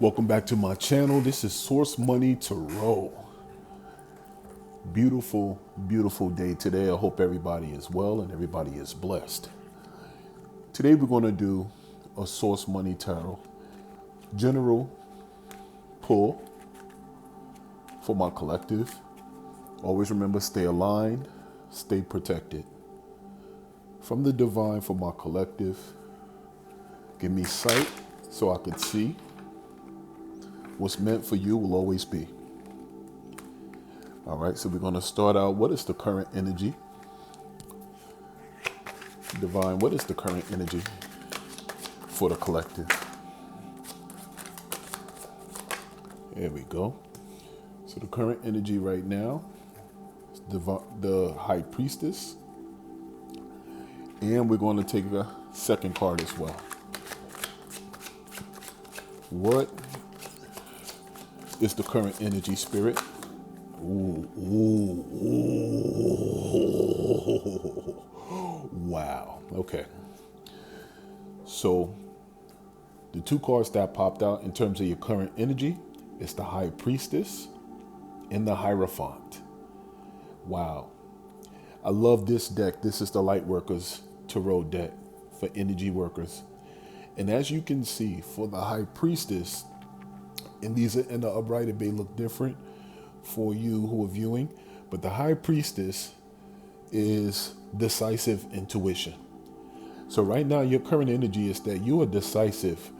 Welcome back to my channel. This is Source Money Tarot. Beautiful, beautiful day today. I hope everybody is well and everybody is blessed. Today we're going to do a Source Money Tarot general pull for my collective. Always remember, stay aligned, stay protected. From the divine for my collective, give me sight so I can see. What's meant for you will always be. All right, so we're going to start out. What is the current energy? Divine, what is the current energy for the collective? There we go. So the current energy right now is the High Priestess. And we're going to take a second card as well. What is the current energy, Spirit? Ooh, ooh, ooh. Wow. Okay. So the two cards that popped out in terms of your current energy is the High Priestess and the Hierophant. Wow. I love this deck. This is the Lightworkers Tarot deck for energy workers. And as you can see, for the High Priestess, and these are in the upright, it may look different for you who are viewing, but the High Priestess is decisive intuition. So right now, your current energy is that you are decisive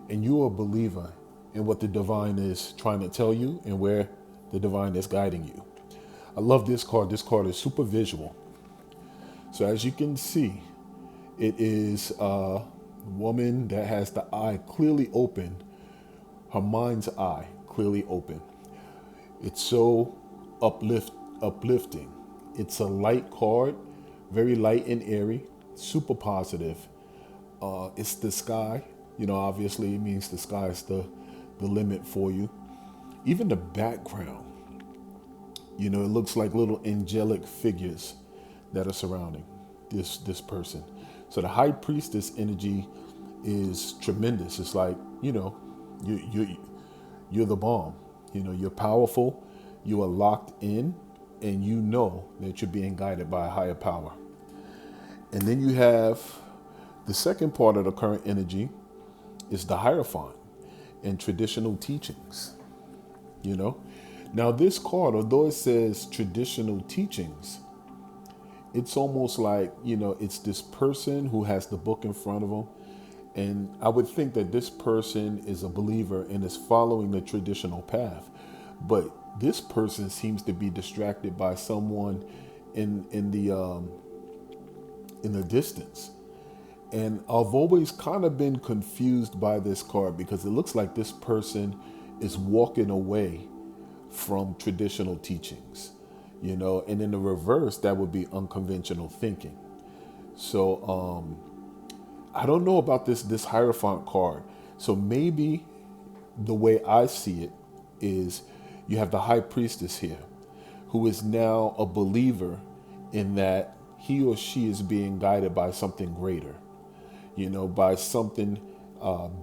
and you are a believer in what the divine is trying to tell you and where the divine is guiding you. I love this card. This card is super visual. So as you can see, it is a woman that has the eye clearly open, her mind's eye clearly open. It's so uplifting. It's a light card, very light and airy, super positive. It's the sky. You know, obviously it means the sky is the limit for you. Even the background, you know, it looks like little angelic figures that are surrounding this person. So the High Priestess energy is tremendous. It's like, you know, you're the bomb. You know, you're powerful, you are locked in, and you know that you're being guided by a higher power. And then you have the second part of the current energy is the Hierophant and traditional teachings. You know, now this card, although it says traditional teachings, it's almost like, you know, it's this person who has the book in front of them. And I would think that this person is a believer and is following the traditional path. But this person seems to be distracted by someone in the distance. And I've always kind of been confused by this card because it looks like this person is walking away from traditional teachings, you know, and in the reverse, that would be unconventional thinking. So I don't know about this Hierophant card. So maybe the way I see it is you have the High Priestess here who is now a believer in that he or she is being guided by something greater, you know, by something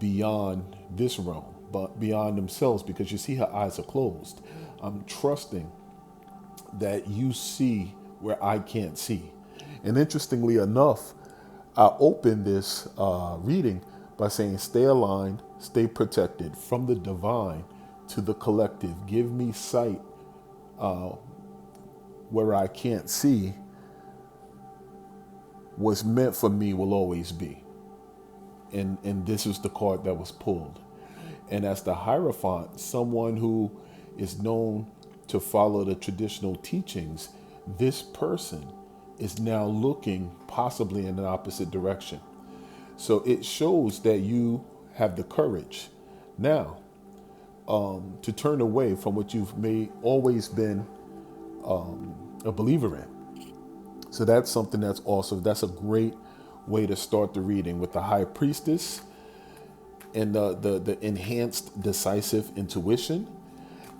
beyond this realm, but beyond themselves, because you see her eyes are closed. I'm trusting that you see where I can't see. And interestingly enough, I opened this reading by saying, stay aligned, stay protected from the divine to the collective. Give me sight where I can't see. What's meant for me will always be. And this is the card that was pulled. And as the Hierophant, someone who is known to follow the traditional teachings, this person is now looking possibly in the opposite direction. So it shows that you have the courage now to turn away from what you've always been a believer in. So that's something that's awesome. That's a great way to start the reading with the High Priestess and the enhanced decisive intuition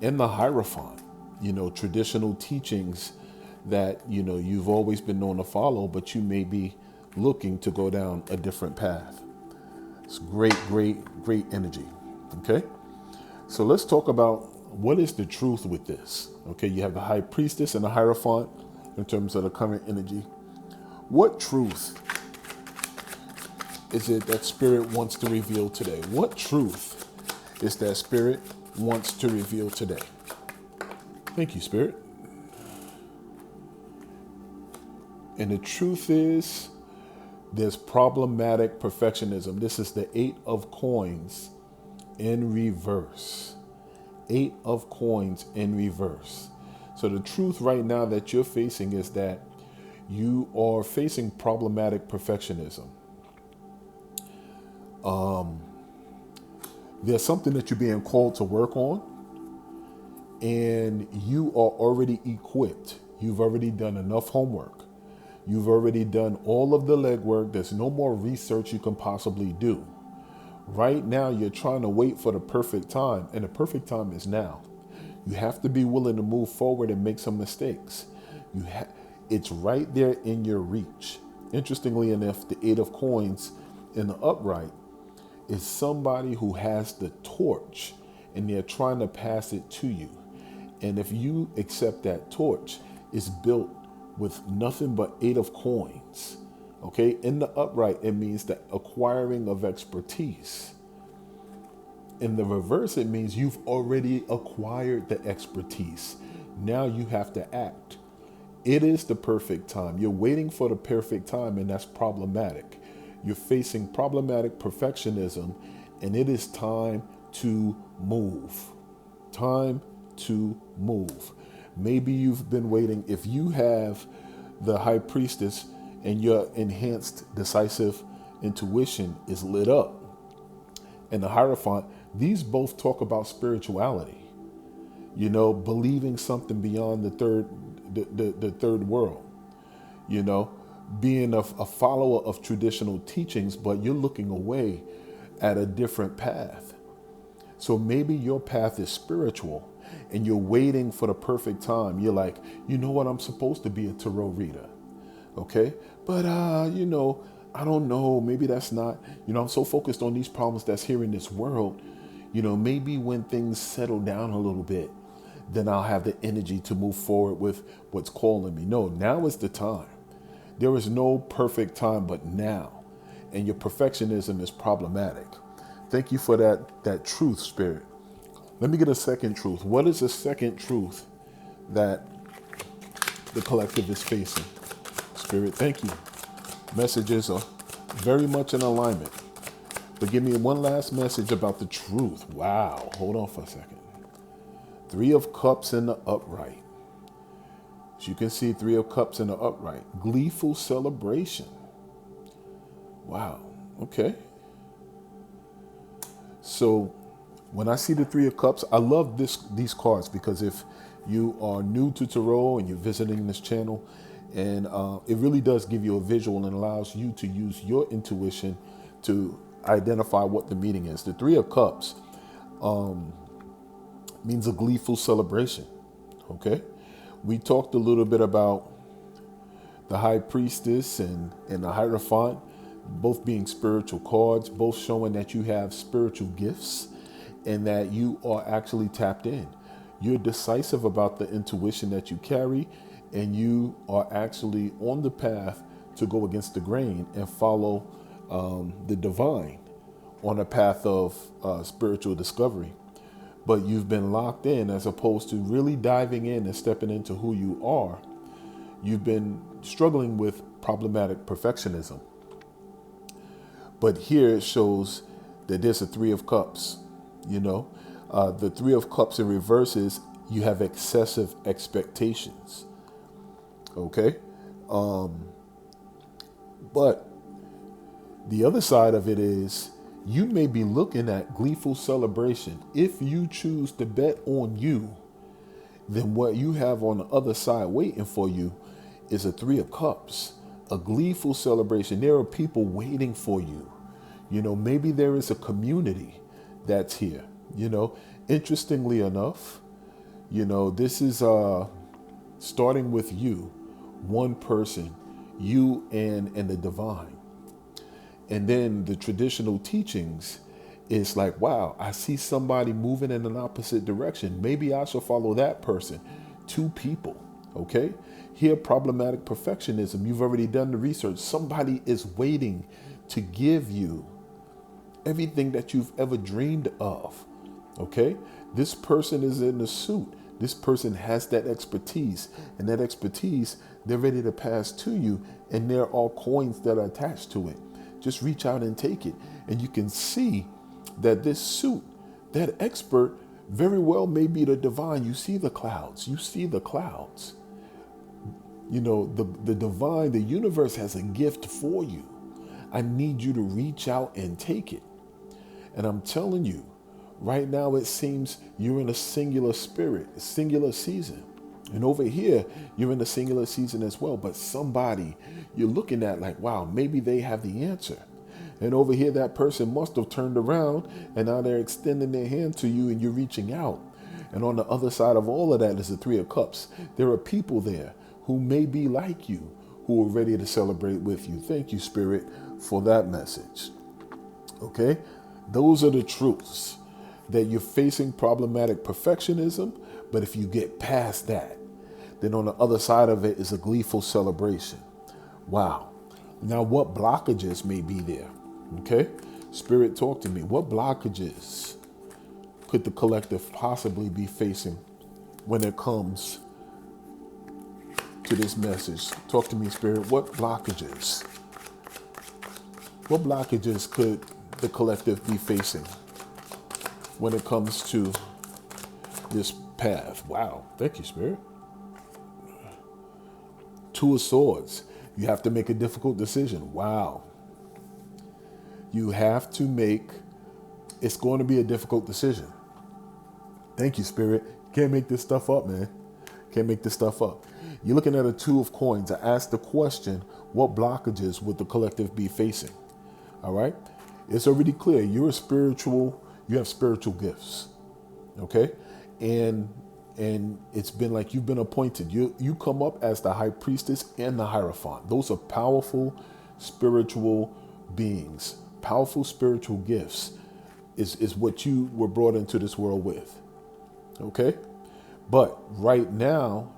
and the Hierophant, you know, traditional teachings that, you know, you've always been known to follow, but you may be looking to go down a different path. It's great, great, great energy. Okay. So let's talk about what is the truth with this. Okay, you have the high priestess and the hierophant in terms of the current energy. What truth is it that Spirit wants to reveal today? What truth is that Spirit wants to reveal today? Thank you, Spirit. And the truth is, there's problematic perfectionism. This is the Eight of Coins in reverse. Eight of Coins in reverse. So the truth right now that you're facing is that you are facing problematic perfectionism. There's something that you're being called to work on, and you are already equipped. You've already done enough homework. You've already done all of the legwork. There's no more research you can possibly do. Right now, you're trying to wait for the perfect time, and the perfect time is now. You have to be willing to move forward and make some mistakes. It's right there in your reach. Interestingly enough, the Eight of Coins in the upright is somebody who has the torch, and they're trying to pass it to you. And if you accept that torch, it's built with nothing but Eight of Coins. Okay, in the upright, it means the acquiring of expertise. In the reverse, it means you've already acquired the expertise. Now you have to act. It is the perfect time. You're waiting for the perfect time, and that's problematic. You're facing problematic perfectionism, and it is time to move. Time to move. Maybe you've been waiting. If you have the high priestess and your enhanced decisive intuition is lit up, and the hierophant, these both talk about spirituality. You know, believing something beyond the third world. You know, being a follower of traditional teachings, but you're looking away at a different path. So maybe your path is spiritual and you're waiting for the perfect time. You're like, you know what, I'm supposed to be a tarot reader. Okay. But, you know, I don't know. Maybe that's not, you know, I'm so focused on these problems that's here in this world. You know, maybe when things settle down a little bit, then I'll have the energy to move forward with what's calling me. No, now is the time. There is no perfect time but now. And your perfectionism is problematic. Thank you for that truth, Spirit. Let me get a second truth. What is the second truth that the collective is facing? Spirit, thank you. Messages are very much in alignment. But give me one last message about the truth. Wow. Hold on for a second. Three of Cups in the upright. As you can see, Three of Cups in the upright. Gleeful celebration. Wow. Okay. So when I see the Three of Cups, I love these cards because if you are new to tarot and you're visiting this channel, and it really does give you a visual and allows you to use your intuition to identify what the meaning is. The Three of Cups means a gleeful celebration. Okay. We talked a little bit about the High Priestess and the Hierophant, both being spiritual cards, both showing that you have spiritual gifts and that you are actually tapped in. You're decisive about the intuition that you carry, and you are actually on the path to go against the grain and follow the divine on a path of spiritual discovery. But you've been locked in as opposed to really diving in and stepping into who you are. You've been struggling with problematic perfectionism. But here it shows that there's a Three of Cups. You know, the Three of Cups in reverse is you have excessive expectations. Okay. But the other side of it is you may be looking at gleeful celebration. If you choose to bet on you, then what you have on the other side waiting for you is a Three of Cups, a gleeful celebration. There are people waiting for you. You know, maybe there is a community that's here. You know, interestingly enough, you know, this is starting with you, one person, you and the divine. And then the traditional teachings it's like, wow, I see somebody moving in an opposite direction. Maybe I should follow that person. Two people, okay? Here, problematic perfectionism. You've already done the research. Somebody is waiting to give you everything that you've ever dreamed of, okay? This person is in the suit. This person has that expertise, and that expertise, they're ready to pass to you, and there are coins that are attached to it. Just reach out and take it. And you can see that this suit, that expert, very well may be the divine. You see the clouds. You see the clouds. You know, the divine, the universe has a gift for you. I need you to reach out and take it. And I'm telling you, right now it seems you're in a singular spirit, a singular season. And over here, you're in a singular season as well. But somebody you're looking at like, wow, maybe they have the answer. And over here, that person must have turned around and now they're extending their hand to you and you're reaching out. And on the other side of all of that is the Three of Cups. There are people there who may be like you, who are ready to celebrate with you. Thank you, Spirit, for that message. Okay? Those are the truths, that you're facing problematic perfectionism, but if you get past that, then on the other side of it is a gleeful celebration. Wow. Now, what blockages may be there? Okay? Spirit, talk to me. What blockages could the collective possibly be facing when it comes to this message? Talk to me, Spirit. What blockages? What blockages could the collective be facing when it comes to this path? Wow. Thank you, Spirit. Two of Swords. You have to make a difficult decision. Wow. You have to make, it's going to be a difficult decision. Thank you, Spirit. Can't make this stuff up, man. Can't make this stuff up. You're looking at a Two of Coins. I asked the question, what blockages would the collective be facing? All right. It's already clear. You're a spiritual, you have spiritual gifts. Okay. And it's been like you've been appointed. You come up as the High Priestess and the Hierophant. Those are powerful spiritual beings. Powerful spiritual gifts is what you were brought into this world with. Okay? But right now,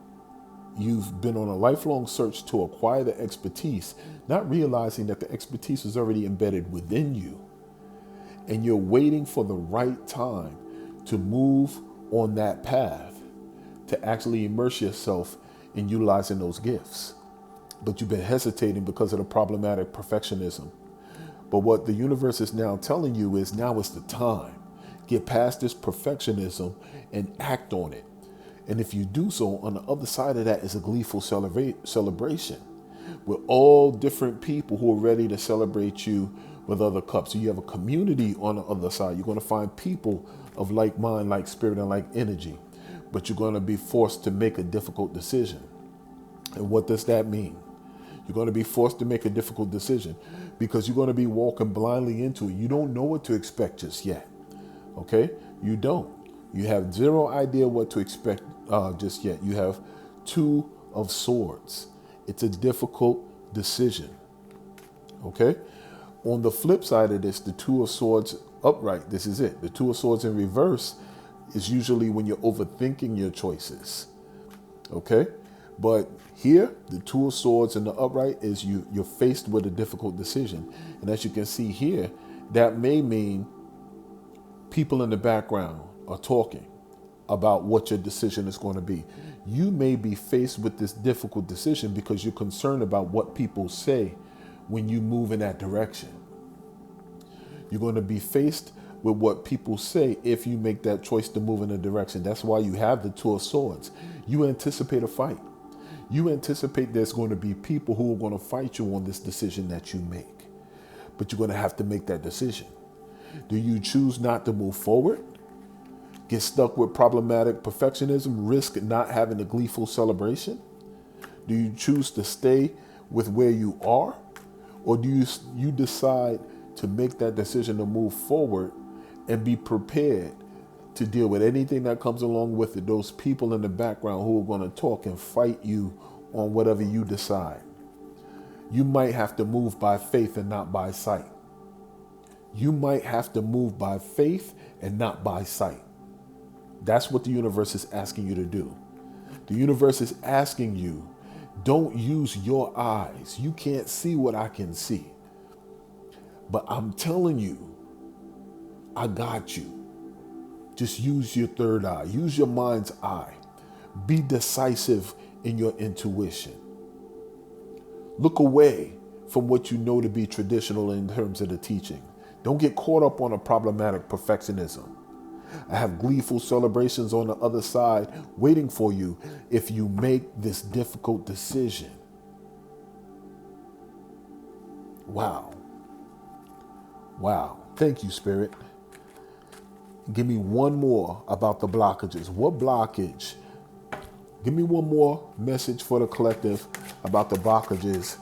you've been on a lifelong search to acquire the expertise, not realizing that the expertise is already embedded within you. And you're waiting for the right time to move on that path, to actually immerse yourself in utilizing those gifts. But you've been hesitating because of the problematic perfectionism. But what the universe is now telling you is now is the time. Get past this perfectionism and act on it. And if you do so, on the other side of that is a gleeful celebration with all different people who are ready to celebrate you with other cups. So you have a community on the other side. You're going to find people of like mind, like spirit, and like energy. But you're going to be forced to make a difficult decision. And what does that mean? You're going to be forced to make a difficult decision because you're going to be walking blindly into it. You don't know what to expect just yet. Okay? You don't. You have zero idea what to expect just yet. You have Two of Swords. It's a difficult decision. Okay? On the flip side of this, the Two of Swords upright, this is it. The Two of Swords in reverse is usually when you're overthinking your choices. Okay? But here, the Two of Swords in the upright is you're faced with a difficult decision. And as you can see here, that may mean people in the background are talking about what your decision is going to be. You may be faced with this difficult decision because you're concerned about what people say when you move in that direction. You're going to be faced with what people say if you make that choice to move in a direction. That's why you have the Two of Swords. You anticipate a fight. You anticipate there's going to be people who are going to fight you on this decision that you make. But you're going to have to make that decision. Do you choose not to move forward? Get stuck with problematic perfectionism, risk not having a gleeful celebration? Do you choose to stay with where you are? Or do you decide to make that decision to move forward and be prepared to deal with anything that comes along with it, those people in the background who are going to talk and fight you on whatever you decide? You might have to move by faith and not by sight. You might have to move by faith and not by sight. That's what the universe is asking you to do. The universe is asking you, don't use your eyes. You can't see what I can see. But I'm telling you, I got you. Just use your third eye. Use your mind's eye. Be decisive in your intuition. Look away from what you know to be traditional in terms of the teaching. Don't get caught up on a problematic perfectionism. I have gleeful celebrations on the other side waiting for you if you make this difficult decision. Wow. Wow. Thank you, Spirit. Give me one more about the blockages. What blockage? Give me one more message for the collective about the blockages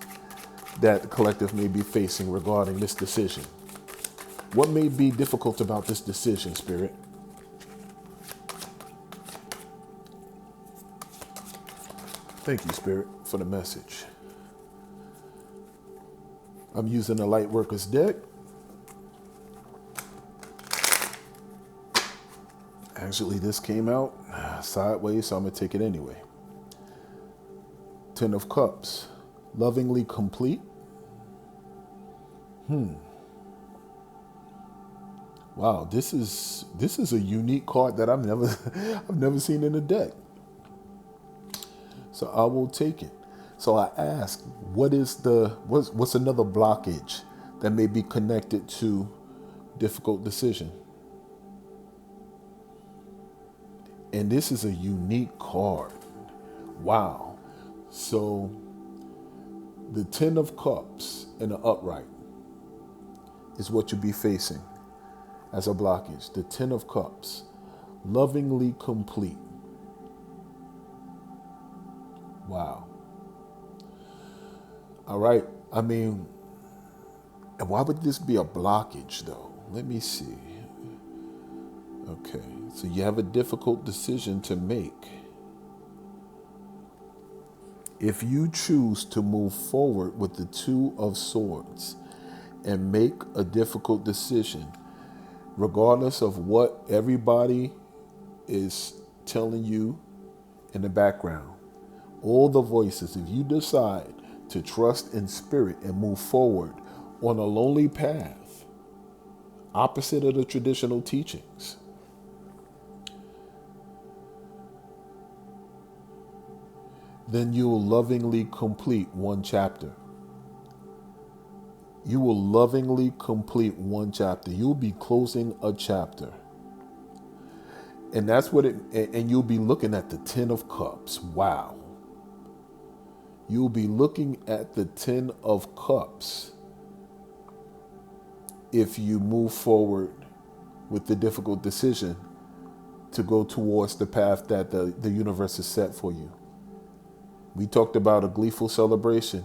that the collective may be facing regarding this decision. What may be difficult about this decision, Spirit? Thank you, Spirit, for the message. I'm using the Lightworkers deck. Actually, this came out sideways, so I'm going to take it anyway. Ten of Cups, lovingly complete. Wow, this is a unique card that I've never seen in the deck. So I will take it. So I ask, what's another blockage that may be connected to difficult decision? And this is a unique card. Wow. So the Ten of Cups in the upright is what you'll be facing as a blockage. The Ten of Cups, lovingly complete. Wow. All right. I mean, and why would this be a blockage though? Let me see. Okay. So you have a difficult decision to make. If you choose to move forward with the Two of Swords and make a difficult decision, regardless of what everybody is telling you in the background, all the voices, if you decide to trust in spirit and move forward on a lonely path, opposite of the traditional teachings, then you will lovingly complete one chapter. You will lovingly complete one chapter. You'll be closing a chapter. And that's what and you'll be looking at the Ten of Cups. Wow. You'll be looking at the Ten of Cups if you move forward with the difficult decision to go towards the path that the universe has set for you. We talked about a gleeful celebration.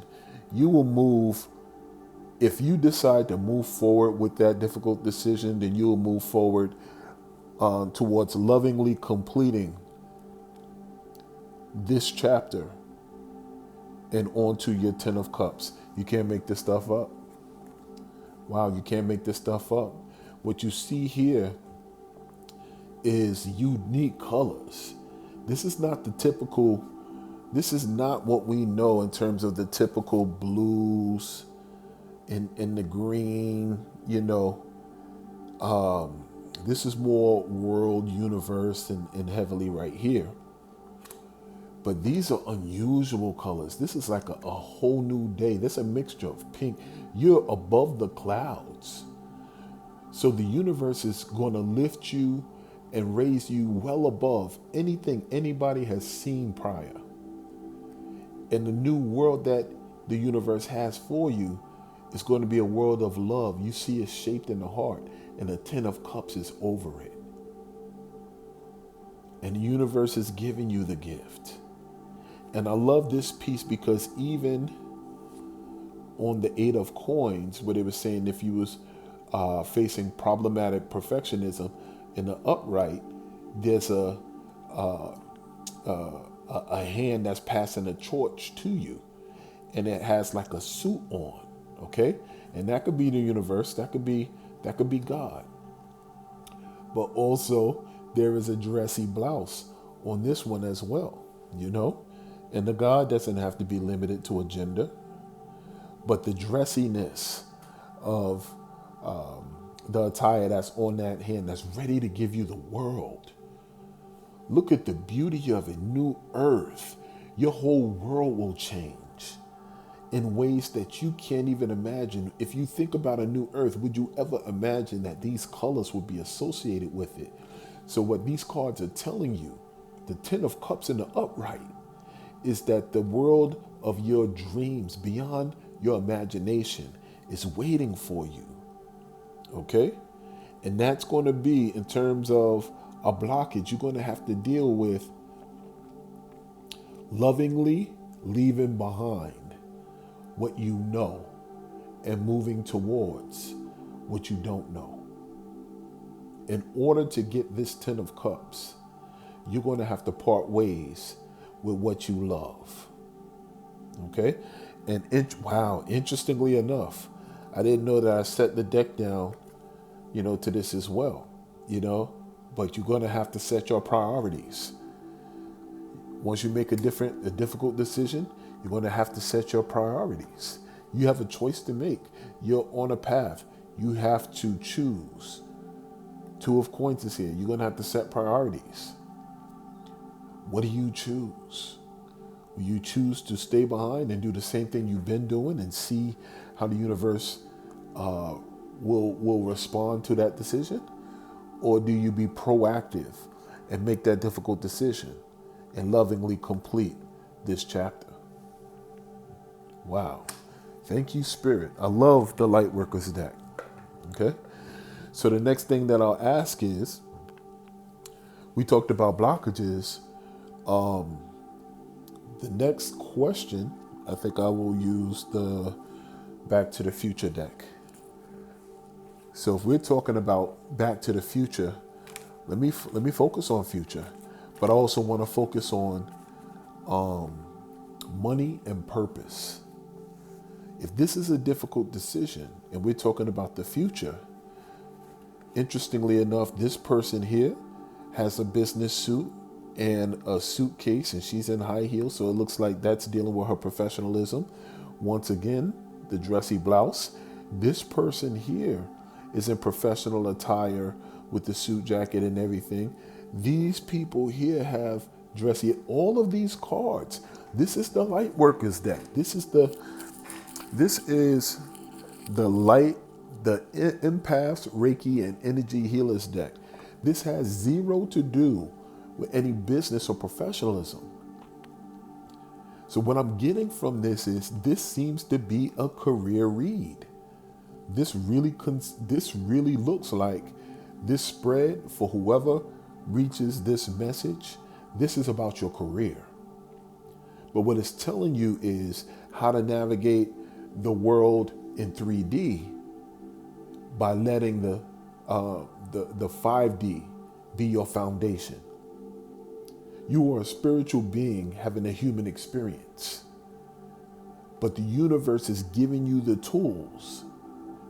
You will move, if you decide to move forward with that difficult decision, then you will move forward towards lovingly completing this chapter and onto your Ten of Cups. You can't make this stuff up. Wow, you can't make this stuff up. What you see here is unique colors. This is not what we know in terms of the typical blues and the green, this is more world, universe, and heavenly right here. But these are unusual colors. This is like a whole new day. This is a mixture of pink. You're above the clouds. So the universe is going to lift you and raise you well above anything anybody has seen prior. And the new world that the universe has for you is going to be a world of love. You see it shaped in the heart, and the Ten of Cups is over it. And the universe is giving you the gift. And I love this piece because even on the Eight of Coins, where they were saying if you was facing problematic perfectionism in the upright, there's a hand that's passing a torch to you, and it has like a suit on, okay? And that could be the universe, that could be That could be God. But also, there is a dressy blouse on this one as well, you know? And the God doesn't have to be limited to a gender, but the dressiness of the attire that's on that hand that's ready to give you the world. Look at the beauty of it. New earth. Your whole world will change in ways that you can't even imagine. If you think about a new earth, would you ever imagine that these colors would be associated with it? So what these cards are telling you, the Ten of Cups in the upright, is that the world of your dreams beyond your imagination is waiting for you. Okay? And that's going to be, in terms of a blockage, you're going to have to deal with lovingly leaving behind what you know and moving towards what you don't know. In order to get this Ten of Cups, you're going to have to part ways with what you love. Okay? And interestingly enough, I didn't know that I set the deck down, to this as well, but you're going to have to set your priorities. Once you make a difficult decision, you're going to have to set your priorities. You have a choice to make. You're on a path. You have to choose. Two of Coins is here. You're going to have to set priorities. What do you choose? Will you choose to stay behind and do the same thing you've been doing and see how the universe will respond to that decision? Or do you be proactive and make that difficult decision and lovingly complete this chapter? Wow. Thank you, Spirit. I love the Lightworkers deck. Okay? So the next thing that I'll ask is, we talked about blockages. The next question, I think I will use the Back to the Future deck. So if we're talking about Back to the Future, let me focus on future, but I also want to focus on money and purpose. If this is a difficult decision and we're talking about the future, interestingly enough, this person here has a business suit and a suitcase, and she's in high heels, so it looks like that's dealing with her professionalism. Once again, the dressy blouse. This person here is in professional attire with the suit jacket and everything. These people here have dressy. All of these cards. This is the Lightworkers deck. This is the Empaths, Reiki, and Energy Healers deck. This has zero to do with any business or professionalism. So what I'm getting from this is this seems to be a career read. This really looks like this spread for whoever reaches this message. This is about your career. But what it's telling you is how to navigate the world in 3D by letting the 5D be your foundation. You are a spiritual being having a human experience, but the universe is giving you the tools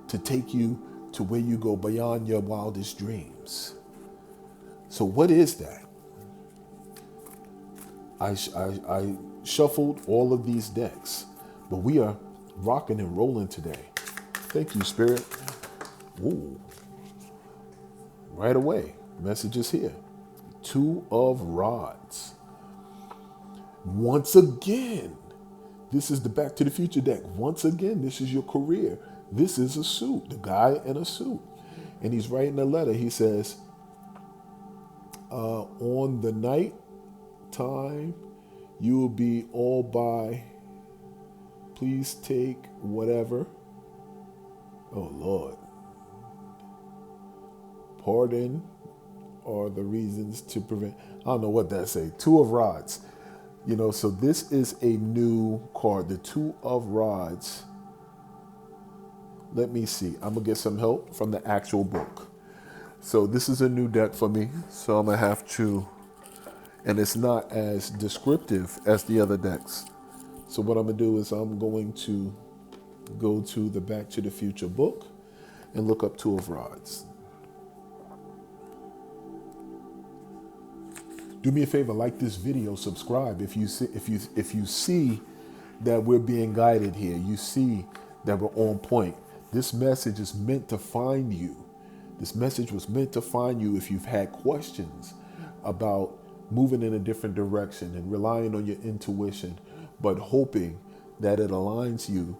to take you to where you go beyond your wildest dreams. So what is that? I shuffled all of these decks, but we are rocking and rolling today. Thank you, Spirit. Ooh. Right away, message is here. Two of Rods. Once again, this is the Back to the Future deck. Once again, this is your career. This is a suit, the guy in a suit. And he's writing a letter. He says, on the night time, you will be all by. Please take whatever. Oh, Lord. Pardon are the reasons to prevent. I don't know what that say. Two of Rods. So this is a new card. The Two of Rods. Let me see. I'm going to get some help from the actual book. So this is a new deck for me. So I'm going to have to, and it's not as descriptive as the other decks. So what I'm going to do is I'm going to go to the Back to the Future book, and look up Two of Rods. Do me a favor, like this video, subscribe. If you see that we're being guided here, you see that we're on point. This message is meant to find you. This message was meant to find you if you've had questions about moving in a different direction and relying on your intuition, but hoping that it aligns you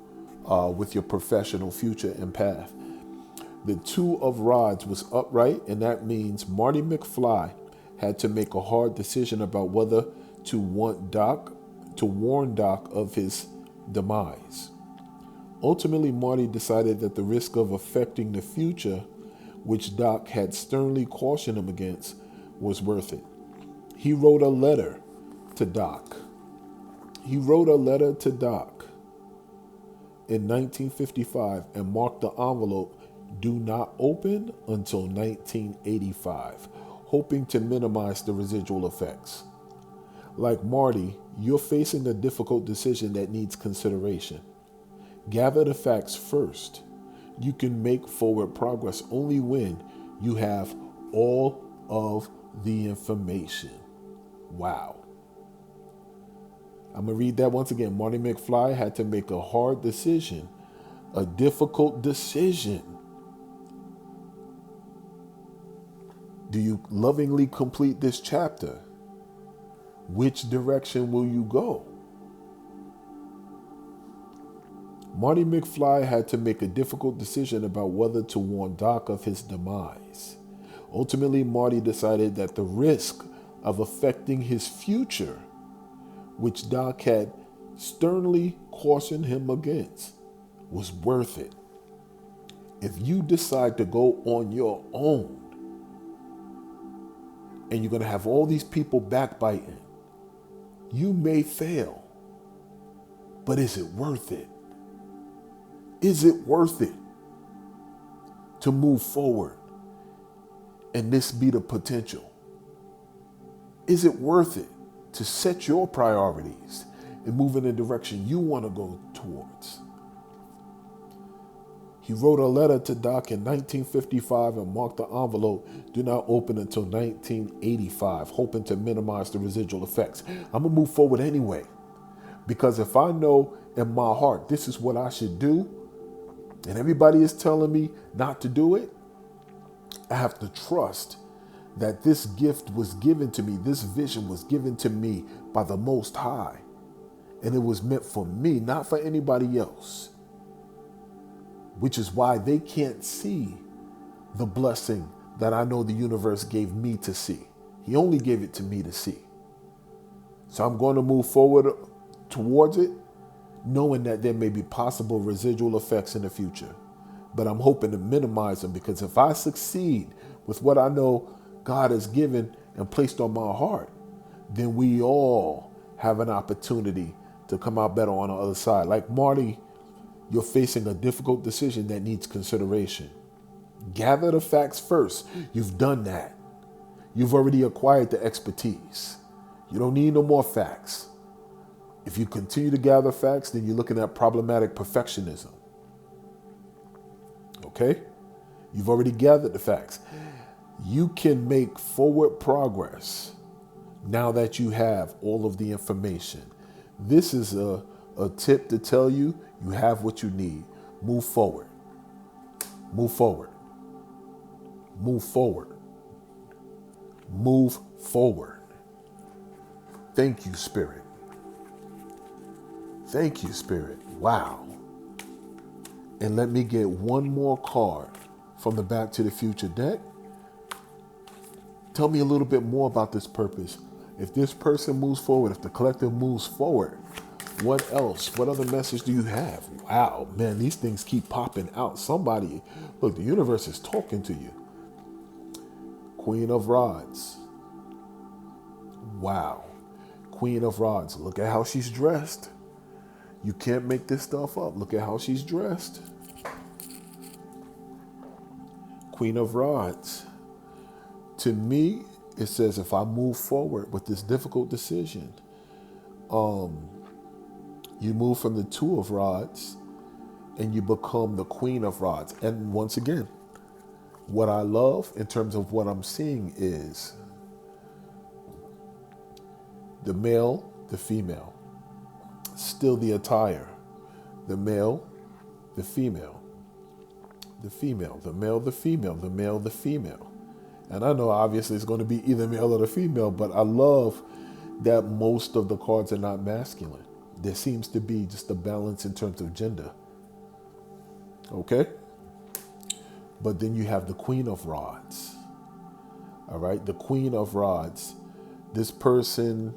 with your professional future and path. The Two of Rods was upright, and that means Marty McFly had to make a hard decision about whether to warn Doc of his demise. Ultimately, Marty decided that the risk of affecting the future, which Doc had sternly cautioned him against, was worth it. He wrote a letter to Doc. In 1955 and marked the envelope "Do not open until 1985," hoping to minimize the residual effects. Like Marty, you're facing a difficult decision that needs consideration. Gather the facts first. You can make forward progress only when you have all of the information. Wow. I'm going to read that once again. Marty McFly had to make a hard decision, a difficult decision. Do you lovingly complete this chapter? Which direction will you go? Marty McFly had to make a difficult decision about whether to warn Doc of his demise. Ultimately, Marty decided that the risk of affecting his future, which Doc had sternly cautioned him against, was worth it. If you decide to go on your own, and you're going to have all these people backbiting, you may fail. But is it worth it? Is it worth it to move forward and this be the potential? Is it worth it to set your priorities and move in the direction you want to go towards? He wrote a letter to Doc in 1955 and marked the envelope "Do not open until 1985," hoping to minimize the residual effects. I'm going to move forward anyway, because if I know in my heart this is what I should do, and everybody is telling me not to do it, I have to trust that this gift was given to me, this vision was given to me by the Most High, and it was meant for me, not for anybody else. Which is why they can't see the blessing that I know the universe gave me to see. He only gave it to me to see. So I'm going to move forward towards it, knowing that there may be possible residual effects in the future. But I'm hoping to minimize them, because if I succeed with what I know God has given and placed on my heart, then we all have an opportunity to come out better on the other side. Like Marty, you're facing a difficult decision that needs consideration. Gather the facts first. You've done that. You've already acquired the expertise. You don't need no more facts. If you continue to gather facts, then you're looking at problematic perfectionism. Okay? You've already gathered the facts. You can make forward progress now that you have all of the information. This is a tip to tell you have what you need. Move forward. Move forward. Move forward. Move forward. Thank you, Spirit. Thank you, Spirit. Wow. And let me get one more card from the Back to the Future deck. Tell me a little bit more about this purpose. If this person moves forward, if the collective moves forward, what else? What other message do you have? Wow, man, these things keep popping out. Somebody, look, the universe is talking to you. Queen of Rods. Wow. Queen of Rods. Look at how she's dressed. You can't make this stuff up. Look at how she's dressed. Queen of Rods. To me, it says if I move forward with this difficult decision, you move from the Two of Rods and you become the Queen of Rods. And once again, what I love in terms of what I'm seeing is the male, the female, still the attire, the male, the female, the female, the male, the female, the male, the female. And I know obviously it's going to be either male or the female, but I love that most of the cards are not masculine. There seems to be just a balance in terms of gender. Okay? But then you have the Queen of Rods. All right? The Queen of Rods. This person,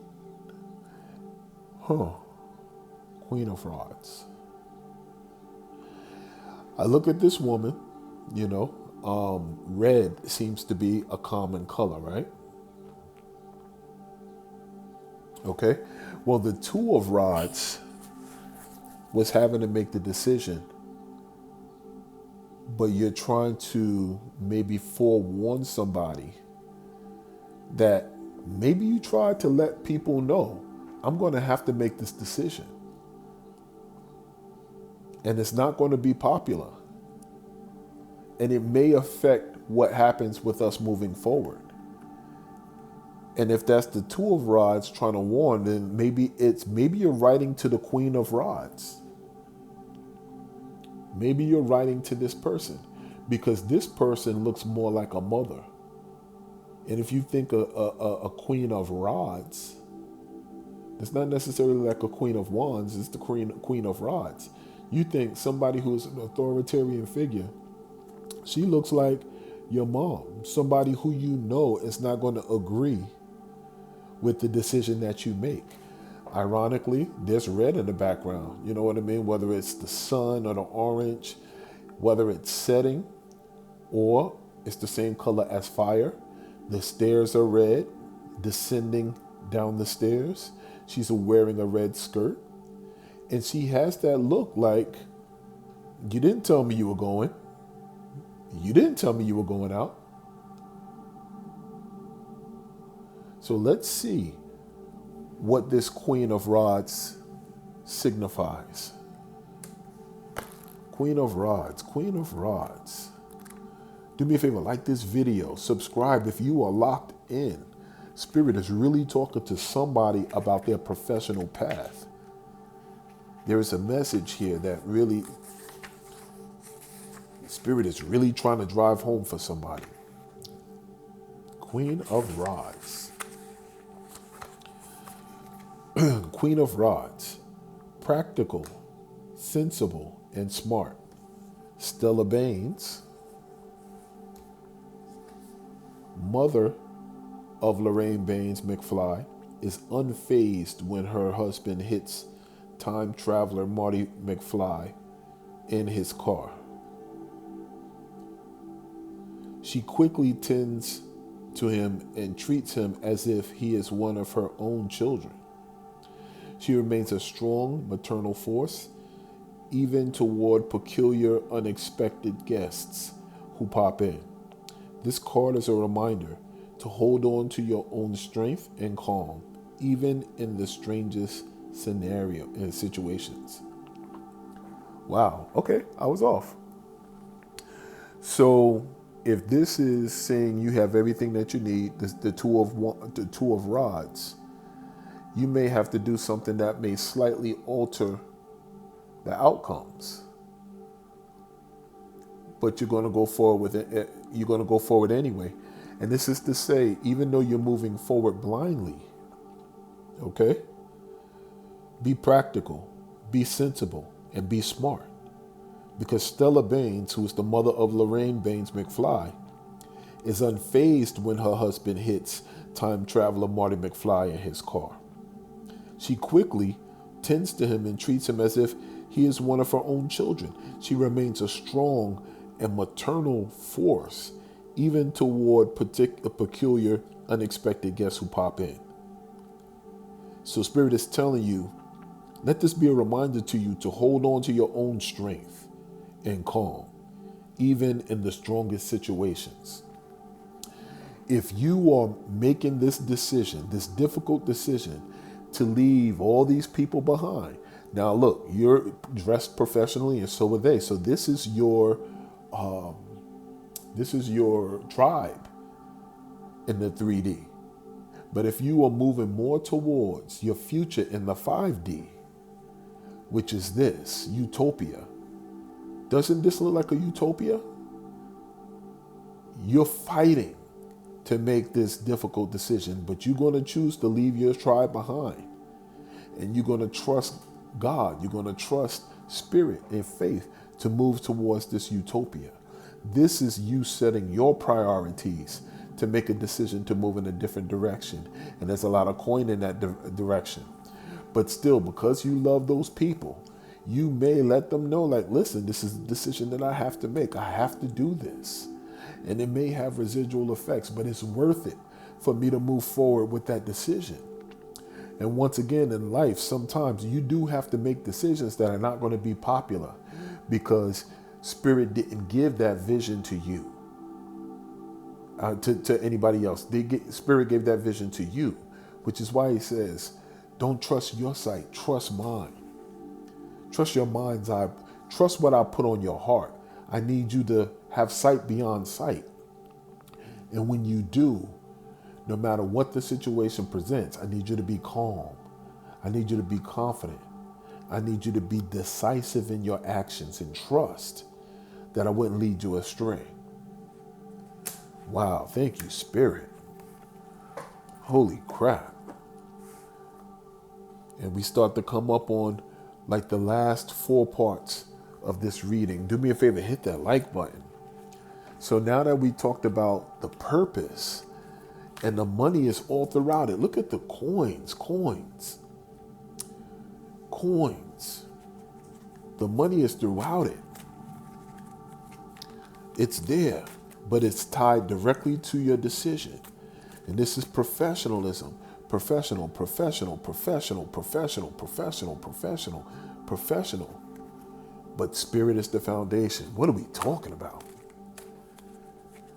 Queen of Rods. I look at this woman, red seems to be a common color, right? Okay. Well, the Two of Rods was having to make the decision, but you're trying to maybe forewarn somebody that maybe you tried to let people know, I'm going to have to make this decision. And it's not going to be popular. And it may affect what happens with us moving forward. And if that's the Two of Rods trying to warn, then maybe you're writing to the Queen of Rods. Maybe you're writing to this person because this person looks more like a mother. And if you think a Queen of Rods, it's not necessarily like a Queen of Wands, it's the Queen of Rods. You think somebody who's an authoritarian figure, she looks like your mom, somebody who you know is not going to agree with the decision that you make. Ironically, there's red in the background. You know what I mean? Whether it's the sun or the orange, whether it's setting or it's the same color as fire. The stairs are red, descending down the stairs. She's wearing a red skirt. And she has that look like, you didn't tell me you were going. You didn't tell me you were going out. So let's see what this Queen of Rods signifies. Queen of Rods, Queen of Rods. Do me a favor, like this video, subscribe if you are locked in. Spirit is really talking to somebody about their professional path. There is a message here that really, Spirit is really trying to drive home for somebody. Queen of Rods. Queen of Rods. Practical, sensible, and smart. Stella Baines, mother of Lorraine Baines McFly, is unfazed when her husband hits time traveler Marty McFly in his car. She quickly tends to him and treats him as if he is one of her own children. She remains a strong maternal force, even toward peculiar, unexpected guests who pop in. This card is a reminder to hold on to your own strength and calm, even in the strangest scenario and situations. Wow. Okay, I was off. So if this is saying you have everything that you need, the two of rods, you may have to do something that may slightly alter the outcomes. But you're going to go forward with it. You're going to go forward anyway. And this is to say, even though you're moving forward blindly, okay, be practical, be sensible, and be smart. Because Stella Baines, who is the mother of Lorraine Baines McFly, is unfazed when her husband hits time traveler Marty McFly in his car. She quickly tends to him and treats him as if he is one of her own children. She remains a strong and maternal force, even toward peculiar, unexpected guests who pop in. So Spirit is telling you, let this be a reminder to you to hold on to your own strength and calm, even in the strongest situations. If you are making this decision, this difficult decision, to leave all these people behind, Now look, you're dressed professionally and so are they. So um, this is your tribe in the 3D. But if you are moving more towards your future in the 5D, which is this utopia, doesn't this look like a utopia? You're fighting to make this difficult decision, but you're going to choose to leave your tribe behind. And you're going to trust God. You're going to trust spirit and faith to move towards this utopia. This is you setting your priorities to make a decision to move in a different direction. And there's a lot of coin in that direction. But still, because you love those people, you may let them know, like, listen, this is a decision that I have to make. I have to do this. And it may have residual effects, but it's worth it for me to move forward with that decision. And once again, in life, sometimes you do have to make decisions that are not going to be popular because Spirit didn't give that vision to you, to anybody else. Spirit gave that vision to you, which is why he says, don't trust your sight, trust mine. Trust your mind's eye. Trust what I put on your heart. I need you to have sight beyond sight. And when you do, no matter what the situation presents, I need you to be calm. I need you to be confident. I need you to be decisive in your actions and trust that I wouldn't lead you astray. Wow, thank you, Spirit. Holy crap. And we start to come up on like the last 4 parts of this reading. Do me a favor, hit that like button. So now that we talked about the purpose and the money is all throughout it, look at the coins. The money is throughout it. It's there, but it's tied directly to your decision. And this is professionalism. Professional. But spirit is the foundation. What are we talking about?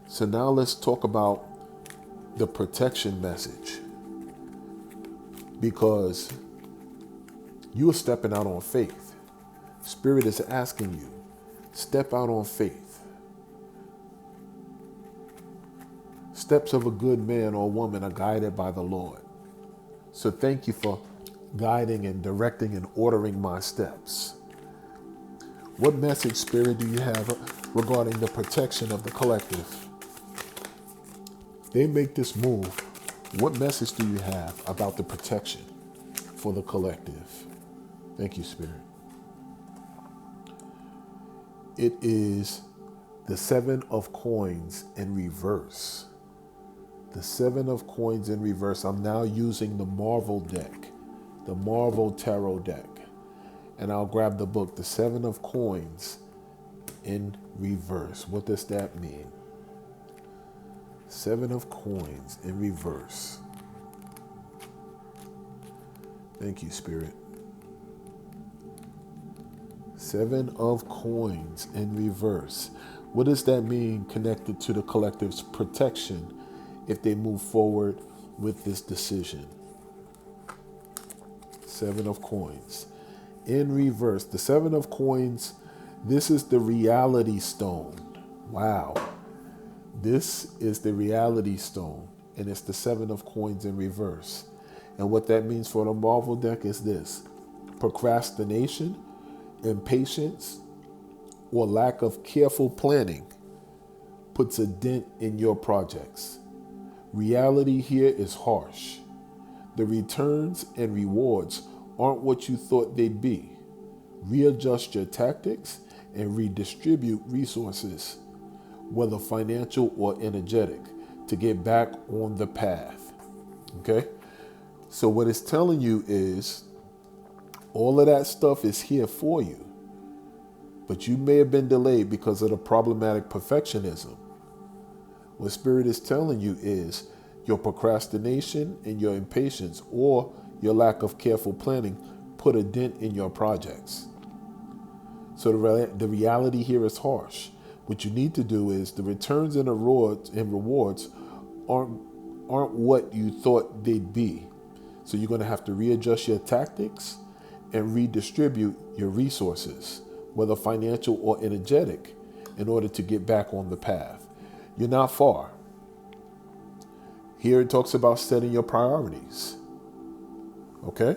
So now let's talk about the protection message. Because you are stepping out on faith. Spirit is asking you, step out on faith. Steps of a good man or woman are guided by the Lord. So thank you for guiding and directing and ordering my steps. What message, Spirit, do you have regarding the protection of the collective? They make this move. What message do you have about the protection for the collective? Thank you, Spirit. It is the 7 of coins in reverse. The 7 of coins in reverse. I'm now using the Marvel deck, the Marvel Tarot deck. And I'll grab the book, the 7 of coins in reverse. What does that mean? 7 of coins in reverse. Thank you, Spirit. 7 of coins in reverse. What does that mean connected to the collective's protection if they move forward with this decision? 7 of coins in reverse. The 7 of coins, this is the reality stone. Wow. This is the reality stone, and it's the 7 of coins in reverse. And what that means for the Marvel deck is this: procrastination, impatience, or lack of careful planning puts a dent in your projects. Reality here is harsh. The returns and rewards aren't what you thought they'd be. Readjust your tactics and redistribute resources, whether financial or energetic, to get back on the path. Okay? So what it's telling you is all of that stuff is here for you, but you may have been delayed because of the problematic perfectionism. What Spirit is telling you is your procrastination and your impatience or your lack of careful planning put a dent in your projects. So the reality here is harsh. What you need to do is the returns and rewards aren't what you thought they'd be. So you're going to have to readjust your tactics and redistribute your resources, whether financial or energetic, in order to get back on the path. You're not far. Here it talks about setting your priorities. Okay?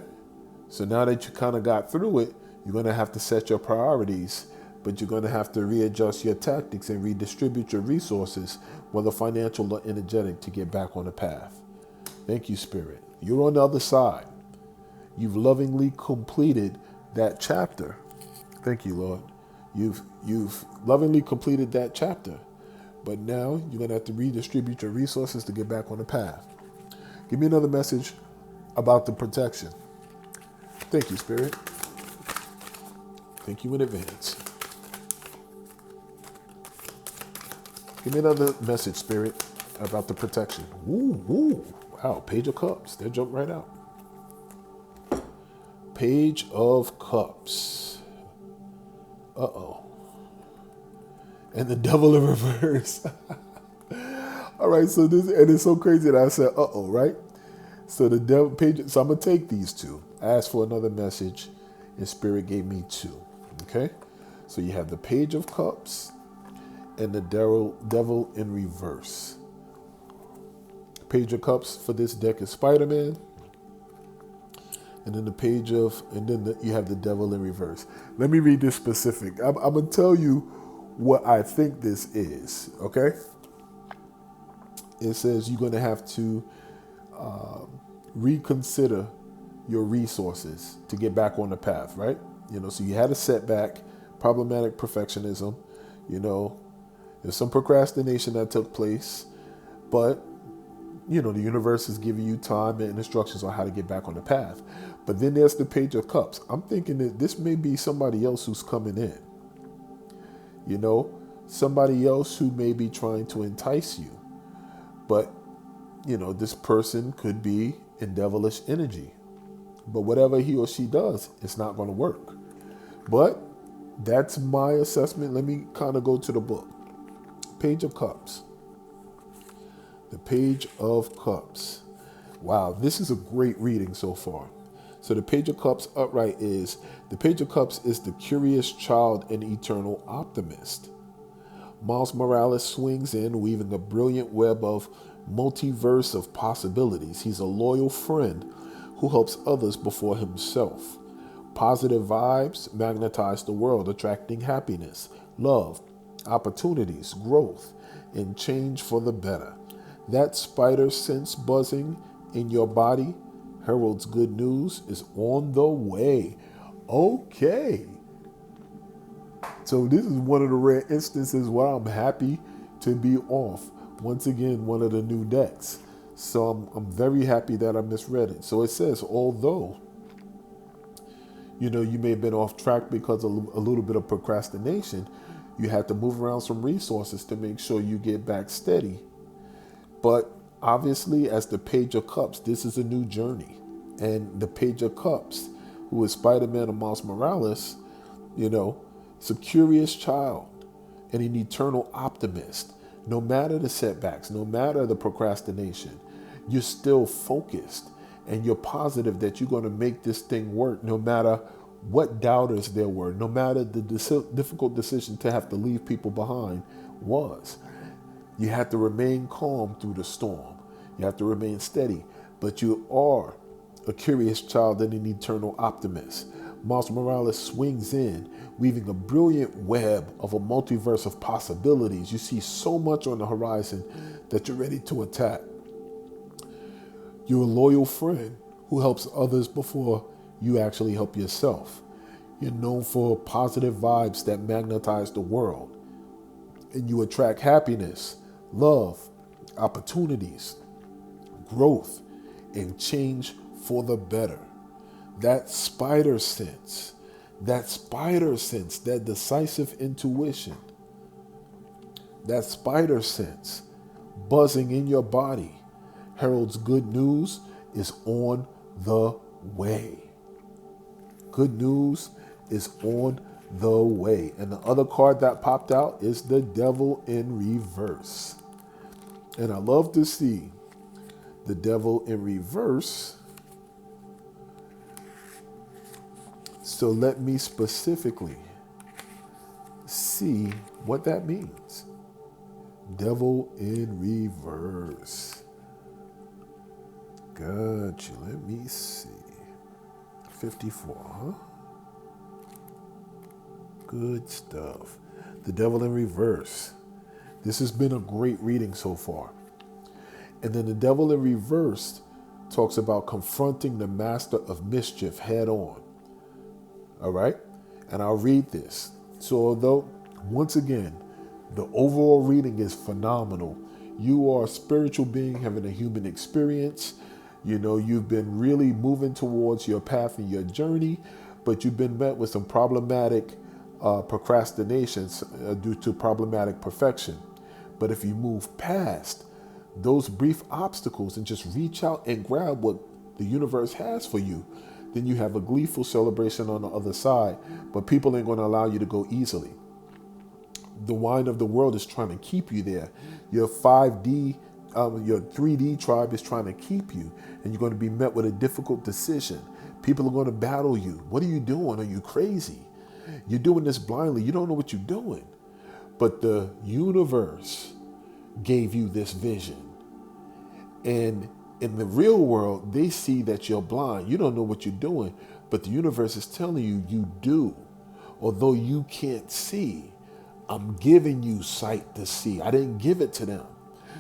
So now that you kind of got through it, you're going to have to set your priorities, but you're going to have to readjust your tactics and redistribute your resources, whether financial or energetic, to get back on the path. Thank you, Spirit. You're on the other side. You've lovingly completed that chapter. Thank you, Lord. You've lovingly completed that chapter. But now you're going to have to redistribute your resources to get back on the path. Give me another message about the protection. Thank you, Spirit. Thank you in advance. Give me another message, Spirit, about the protection. Woo. Wow, Page of Cups. They jumped right out. Page of Cups. Uh-oh. And the Devil in reverse. All right, so this, and it's so crazy that I said, uh-oh, right? So the devil page, so I'm going to take these two. I asked for another message, and Spirit gave me two. Okay? So you have the Page of Cups and the Devil in reverse. Page of Cups for this deck is Spider-Man. And then you have the Devil in reverse. Let me read this specific. I'm going to tell you what I think this is, okay? It says you're going to have to reconsider your resources to get back on the path, right? So you had a setback, problematic perfectionism, there's some procrastination that took place, but, the universe is giving you time and instructions on how to get back on the path. But then there's the Page of Cups. I'm thinking that this may be somebody else who's coming in. Somebody else who may be trying to entice you. But, this person could be in devilish energy. But whatever he or she does, it's not going to work. But that's my assessment. Let me kind of go to the book. Page of Cups. The Page of Cups. Wow, this is a great reading so far. So the Page of Cups upright is, the Page of Cups is the curious child and eternal optimist. Miles Morales swings in, weaving a brilliant web of multiverse of possibilities. He's a loyal friend who helps others before himself. Positive vibes magnetize the world, attracting happiness, love, opportunities, growth, and change for the better. That spider sense buzzing in your body heralds good news is on the way. Okay. So this is one of the rare instances where I'm happy to be off. Once again, one of the new decks. So I'm very happy that I misread it. So it says, although, you may have been off track because of a little bit of procrastination, you had to move around some resources to make sure you get back steady. But obviously, as the Page of Cups, this is a new journey. And the Page of Cups, who is Spider-Man or Miles Morales, it's a curious child and an eternal optimist. No matter the setbacks, no matter the procrastination, you're still focused and you're positive that you're going to make this thing work no matter what doubters there were, no matter the difficult decision to have to leave people behind was. You have to remain calm through the storm. You have to remain steady, but you are a curious child and an eternal optimist. Miles Morales swings in, weaving a brilliant web of a multiverse of possibilities. You see so much on the horizon that you're ready to attack. You're a loyal friend who helps others before you actually help yourself. You're known for positive vibes that magnetize the world. And you attract happiness, love, opportunities, growth, and change for the better. That spider sense, that decisive intuition, that spider sense buzzing in your body heralds good news is on the way. Good news is on the way. And the other card that popped out is the Devil in reverse. And I love to see the Devil in reverse So let me specifically see what that means. Devil in reverse. Gotcha. Let me see. 54, huh? Good stuff. The devil in reverse. This has been a great reading so far. And then the devil in reverse talks about confronting the master of mischief head on. All right? And I'll read this. So although, once again, the overall reading is phenomenal. You are a spiritual being having a human experience. You know, you've been really moving towards your path and your journey, but you've been met with some problematic procrastinations due to problematic perfection. But if you move past those brief obstacles and just reach out and grab what the universe has for you, then you have a gleeful celebration on the other side. But people ain't going to allow you to go easily. The wine of the world is trying to keep you there. Your 5D, your 3D tribe is trying to keep you, and you're going to be met with a difficult decision. People are going to battle you. What are you doing? Are you crazy? You're doing this blindly. You don't know what you're doing. But the universe gave you this vision. And in the real world, they see that you're blind. You don't know what you're doing, but the universe is telling you you do. Although you can't see, I'm giving you sight to see. I didn't give it to them.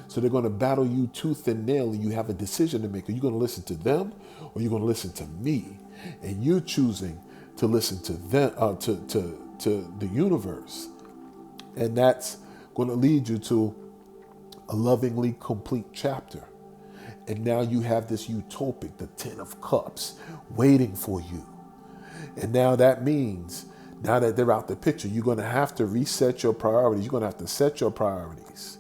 So they're going to battle you tooth and nail, and you have a decision to make. Are you going to listen to them, or are you going to listen to me? And you're choosing to listen to them, to the universe. And that's going to lead you to a lovingly complete chapter. And now you have this utopic, the Ten of Cups, waiting for you. And now that means, now that they're out the picture, you're going to have to reset your priorities. You're going to have to set your priorities,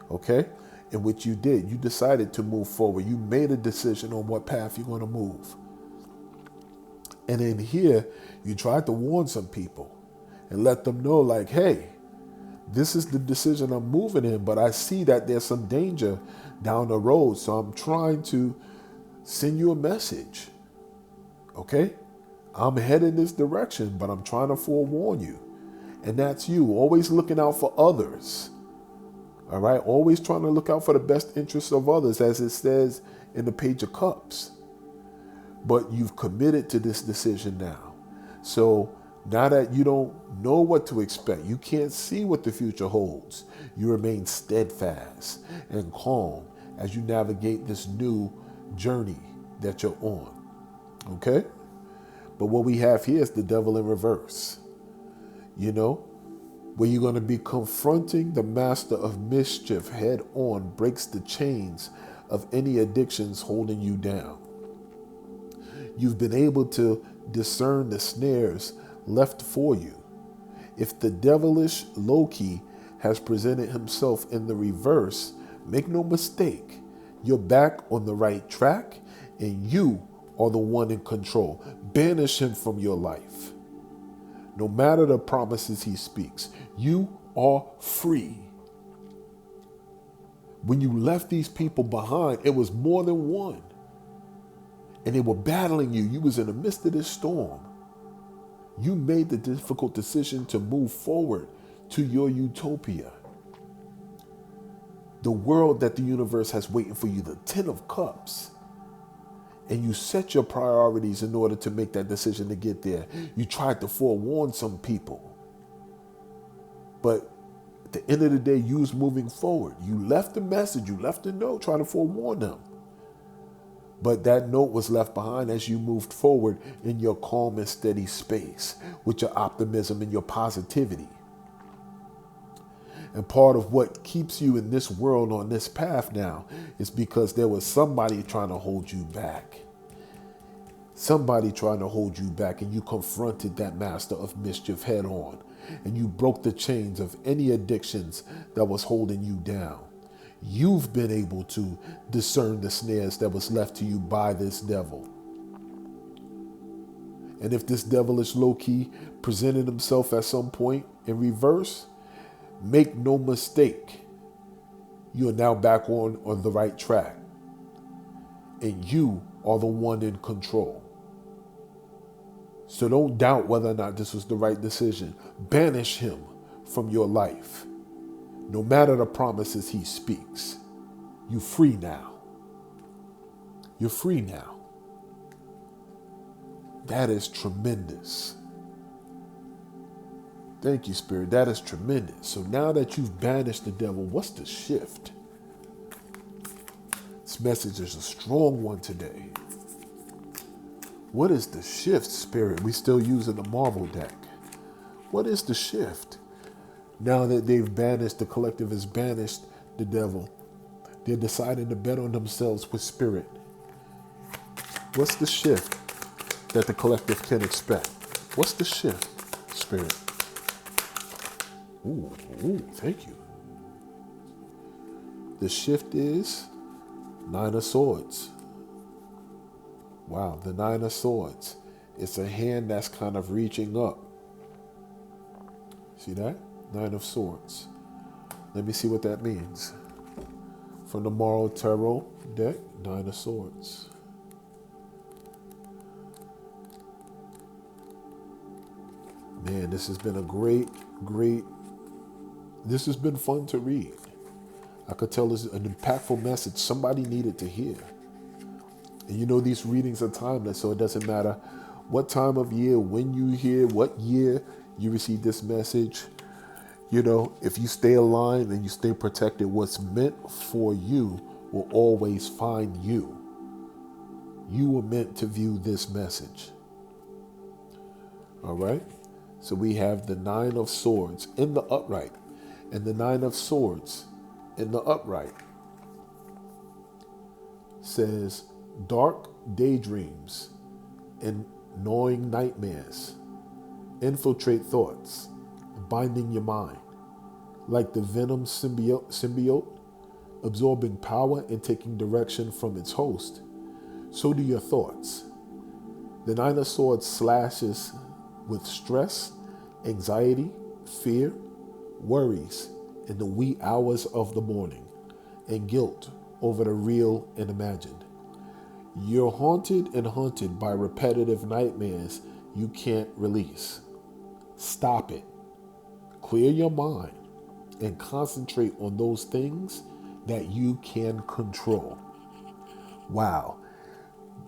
okay? And what you did, you decided to move forward. You made a decision on what path you're going to move. And in here, you tried to warn some people and let them know, like, hey, this is the decision I'm moving in, but I see that there's some danger down the road. So I'm trying to send you a message. Okay? I'm heading this direction, but I'm trying to forewarn you. And that's you, always looking out for others. All right? Always trying to look out for the best interests of others, as it says in the Page of Cups. But you've committed to this decision now. So now that you don't know what to expect, you can't see what the future holds, you remain steadfast and calm as you navigate this new journey that you're on. Okay? But what we have here is the devil in reverse. You know, where you're going to be confronting the master of mischief head on, breaks the chains of any addictions holding you down. You've been able to discern the snares left for you. If the devilish Loki has presented himself in the reverse, make no mistake, you're back on the right track and you are the one in control. Banish him from your life. No matter the promises he speaks, you are free. When you left these people behind, it was more than one. And they were battling you. You was in the midst of this storm. You made the difficult decision to move forward to your utopia. The world that the universe has waiting for you, the Ten of Cups. And you set your priorities in order to make that decision to get there. You tried to forewarn some people. But at the end of the day, you was moving forward. You left a message, you left a note trying to forewarn them. But that note was left behind as you moved forward in your calm and steady space with your optimism and your positivity. And part of what keeps you in this world on this path now is because there was somebody trying to hold you back. Somebody trying to hold you back, and you confronted that master of mischief head on. And you broke the chains of any addictions that was holding you down. You've been able to discern the snares that was left to you by this devil. And if this devilish Loki presented himself at some point in reverse, make no mistake, you are now back on the right track. And you are the one in control. So don't doubt whether or not this was the right decision. Banish him from your life. No matter the promises he speaks, you're free now. You're free now. That is tremendous. Thank you, Spirit. That is tremendous. So now that you've banished the devil, what's the shift? This message is a strong one today. What is the shift, Spirit? We still using the marble deck. What is the shift? Now that they've banished, the collective has banished the devil, they're deciding to bet on themselves with Spirit. What's the shift that the collective can expect? What's the shift, Spirit? Ooh, thank you. The shift is 9 of Swords. Wow, the 9 of Swords. It's a hand that's kind of reaching up. See that? 9 of Swords. Let me see what that means. From the Moral Tarot deck, 9 of Swords. Man, this has been a great, this has been fun to read. I could tell this is an impactful message somebody needed to hear. And you know, these readings are timeless, so it doesn't matter what time of year, when you hear, what year you receive this message. You know, if you stay aligned and you stay protected, what's meant for you will always find you. You were meant to view this message. All right? So we have the 9 of Swords in the upright and the 9 of Swords in the upright says dark daydreams and gnawing nightmares infiltrate thoughts, binding your mind like the venom symbiote absorbing power and taking direction from its host. So do your thoughts. The 9 of Swords slashes with stress, anxiety, fear, worries in the wee hours of the morning, and guilt over the real and imagined. You're haunted and hunted by repetitive nightmares you can't release. Stop it. Clear your mind and concentrate on those things that you can control. Wow.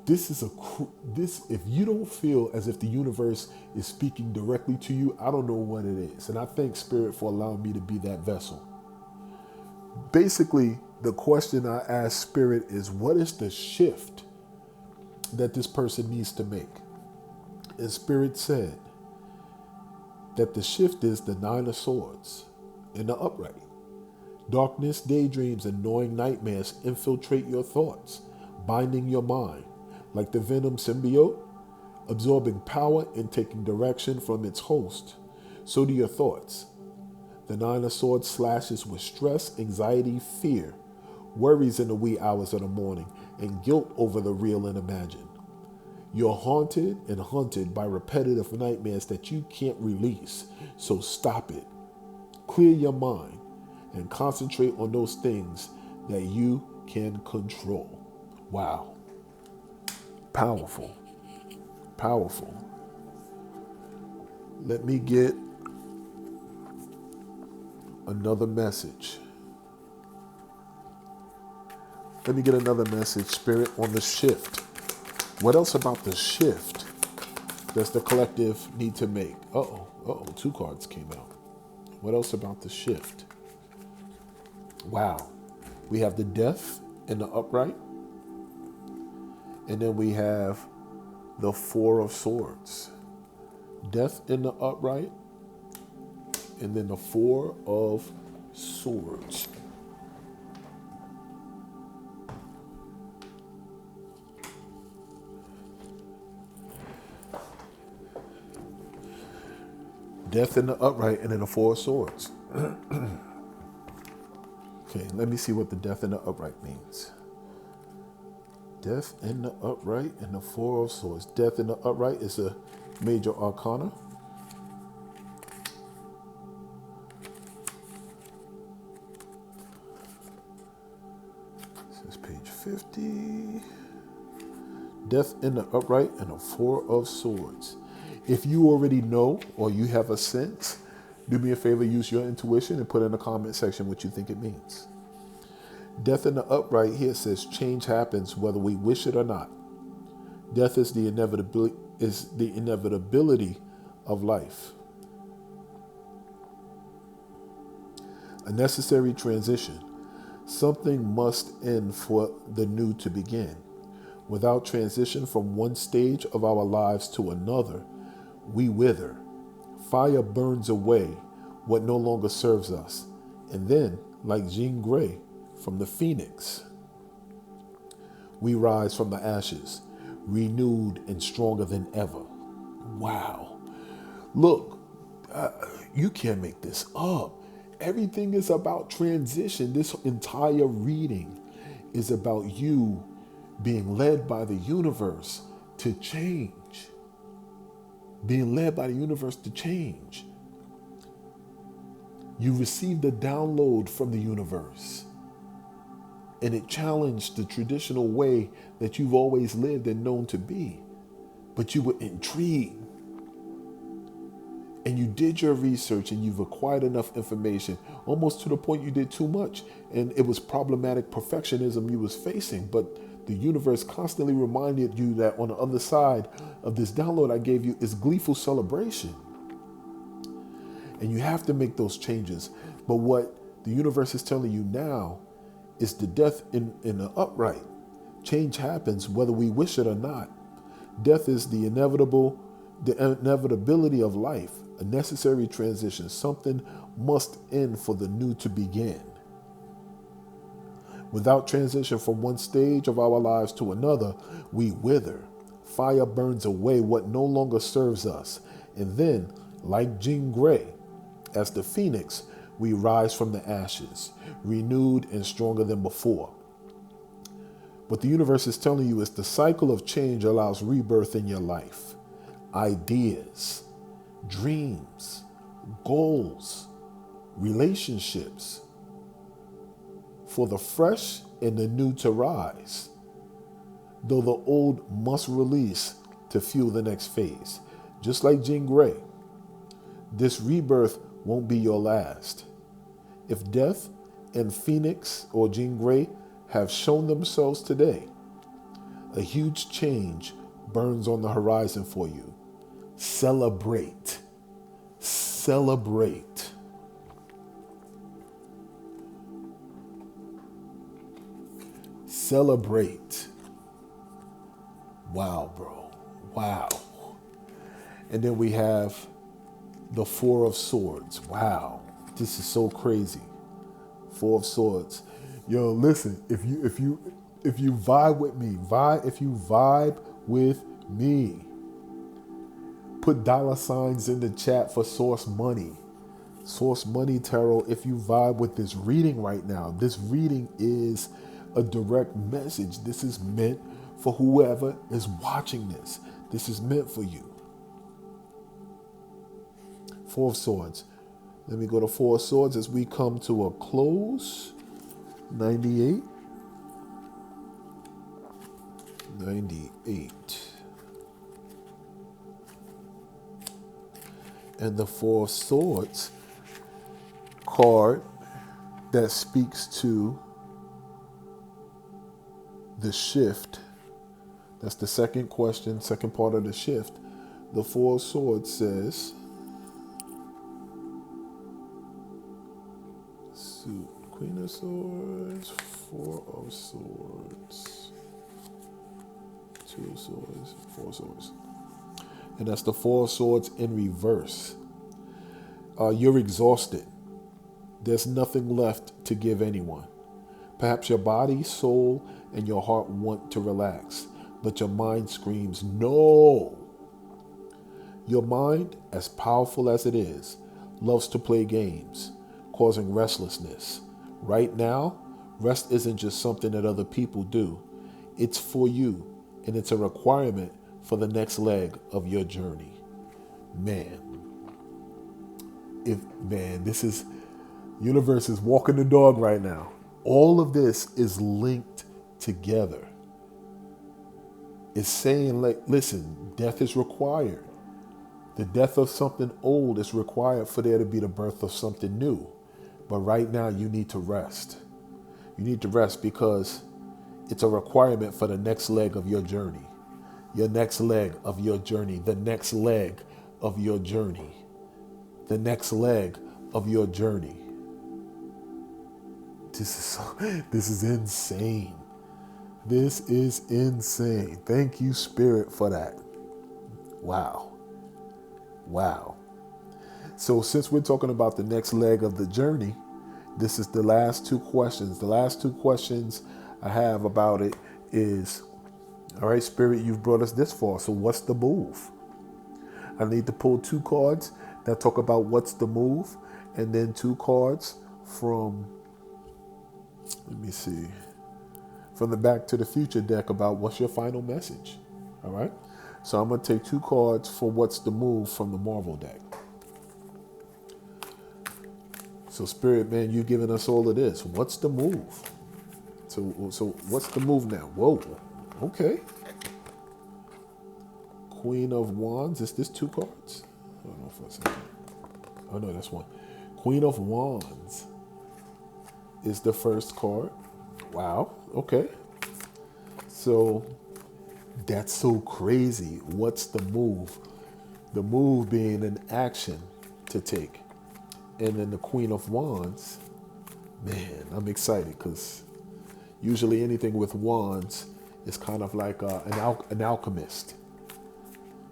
This is if you don't feel as if the universe is speaking directly to you, I don't know what it is. And I thank Spirit for allowing me to be that vessel. Basically, the question I ask Spirit is, what is the shift that this person needs to make? And Spirit said that the shift is the 9 of Swords in the upright. Darkness, daydreams, and gnawing nightmares infiltrate your thoughts, binding your mind like the venom symbiote, absorbing power and taking direction from its host. So do your thoughts. The 9 of Swords slashes with stress, anxiety, fear, worries in the wee hours of the morning, and guilt over the real and imagined. You're haunted and hunted by repetitive nightmares that you can't release, so stop it. Clear your mind and concentrate on those things that you can control. Wow. Powerful. Powerful. Let me get another message. Let me get another message, Spirit, on the shift. What else about the shift does the collective need to make? Uh-oh, 2 cards came out. What else about the shift? Wow. We have the Death in the upright. And then we have the 4 of Swords. Death in the upright. And then the 4 of Swords. Death in the upright and then the 4 of Swords. Okay, let me see what the Death in the upright means. Death in the upright and the 4 of Swords. Death in the upright is a major arcana. This is page 50. Death in the upright and the 4 of Swords. If you already know or you have a sense, do me a favor, use your intuition and put in the comment section what you think it means. Death in the upright here says change happens whether we wish it or not. Death is the inevitability of life. A necessary transition. Something must end for the new to begin. Without transition from one stage of our lives to another, we wither. Fire burns away what no longer serves us. And then, like Jean Grey from the Phoenix, we rise from the ashes, renewed and stronger than ever. Wow. Look, you can't make this up. Everything is about transition. This entire reading is about you being led by the universe to change. Being led by the universe to change. You received a download from the universe, and it challenged the traditional way that you've always lived and known to be. But you were intrigued. And you did your research and you've acquired enough information, almost to the point you did too much. And it was problematic perfectionism you was facing. But the universe constantly reminded you that on the other side of this download I gave you is gleeful celebration. And you have to make those changes. But what the universe is telling you now is the death in the upright. Change happens whether we wish it or not. Death is the inevitability of life, a necessary transition. Something must end for the new to begin. Without transition from one stage of our lives to another, we wither. Fire burns away what no longer serves us. And then, like Jean Grey, as the phoenix, we rise from the ashes, renewed and stronger than before. What the universe is telling you is the cycle of change allows rebirth in your life. Ideas, dreams, goals, relationships, for the fresh and the new to rise, though the old must release to fuel the next phase. Just like Jean Grey, this rebirth won't be your last. If death and Phoenix or Jean Grey have shown themselves today, a huge change burns on the horizon for you. Celebrate. Celebrate. Celebrate. Wow, bro. Wow. And then we have the Four of Swords. Wow. This is so crazy. Four of Swords. Yo, listen, if you vibe with me, vibe with me, put $signs in the chat for Source Money. Source Money Tarot, if you vibe with this reading right now. This reading is a direct message. This is meant for whoever is watching this. This is meant for you. Four of Swords. Let me go to Four of Swords as we come to a close. 98. And the Four of Swords card that speaks to the shift. That's the second question, second part of the shift. The Four of Swords says, Queen of Swords, Four of Swords, Two of Swords, Four of Swords. And that's the Four of Swords in reverse. You're exhausted. There's nothing left to give anyone. Perhaps your body, soul, and your heart want to relax, but your mind screams, no. Your mind, as powerful as it is, loves to play games, causing restlessness. Right now, rest isn't just something that other people do. It's for you, and it's a requirement for the next leg of your journey. This is, universe is walking the dog right now. All of this is linked together. It's saying, like, listen, death is required. The death of something old is required for there to be the birth of something new. But right now, you need to rest. You need to rest because it's a requirement for the next leg of your journey. Your next leg of your journey. The next leg of your journey. The next leg of your journey. This is insane. This is insane. Thank you, Spirit, for that. Wow. Wow. So since we're talking about the next leg of the journey, this is the last two questions. The last two questions I have about it is, all right, Spirit, you've brought us this far. So what's the move? I need to pull two cards that talk about what's the move, and then two cards from, let me see, from the Back to the Future deck about what's your final message. All right. So I'm going to take two cards for what's the move from the Marvel deck. So Spirit, man, you've given us all of this. What's the move? So what's the move now? Whoa. Okay. Queen of Wands. Is this two cards? Hold on for a second. Oh, no, that's one. Queen of Wands is the first card. Wow. Okay. So that's so crazy. What's the move? The move being an action to take. And then the Queen of Wands, man, I'm excited because usually anything with wands is kind of like an alchemist,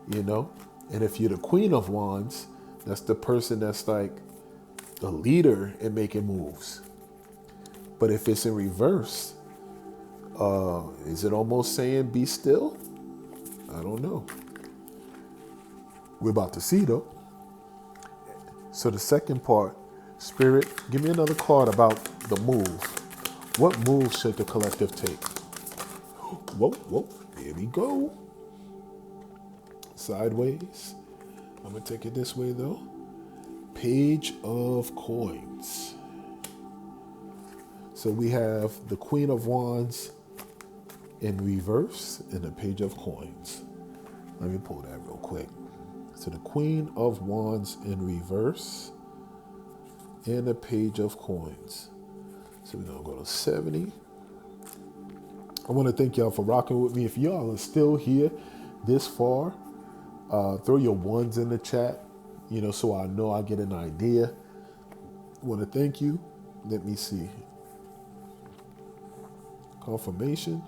you know? And if you're the Queen of Wands, that's the person that's like the leader in making moves. But if it's in reverse, is it almost saying be still? I don't know. We're about to see though. So the second part, Spirit, give me another card about the move. What move should the collective take? Whoa, whoa, there we go. Sideways. I'm going to take it this way though. Page of Coins. So we have the Queen of Wands in reverse and the Page of Coins. Let me pull that real quick. So the Queen of Wands in reverse and the Page of Coins. So we're going to go to 70. I want to thank y'all for rocking with me. If y'all are still here this far, throw your ones in the chat, you know, so I know I get an idea. I want to thank you. Let me see. Confirmation.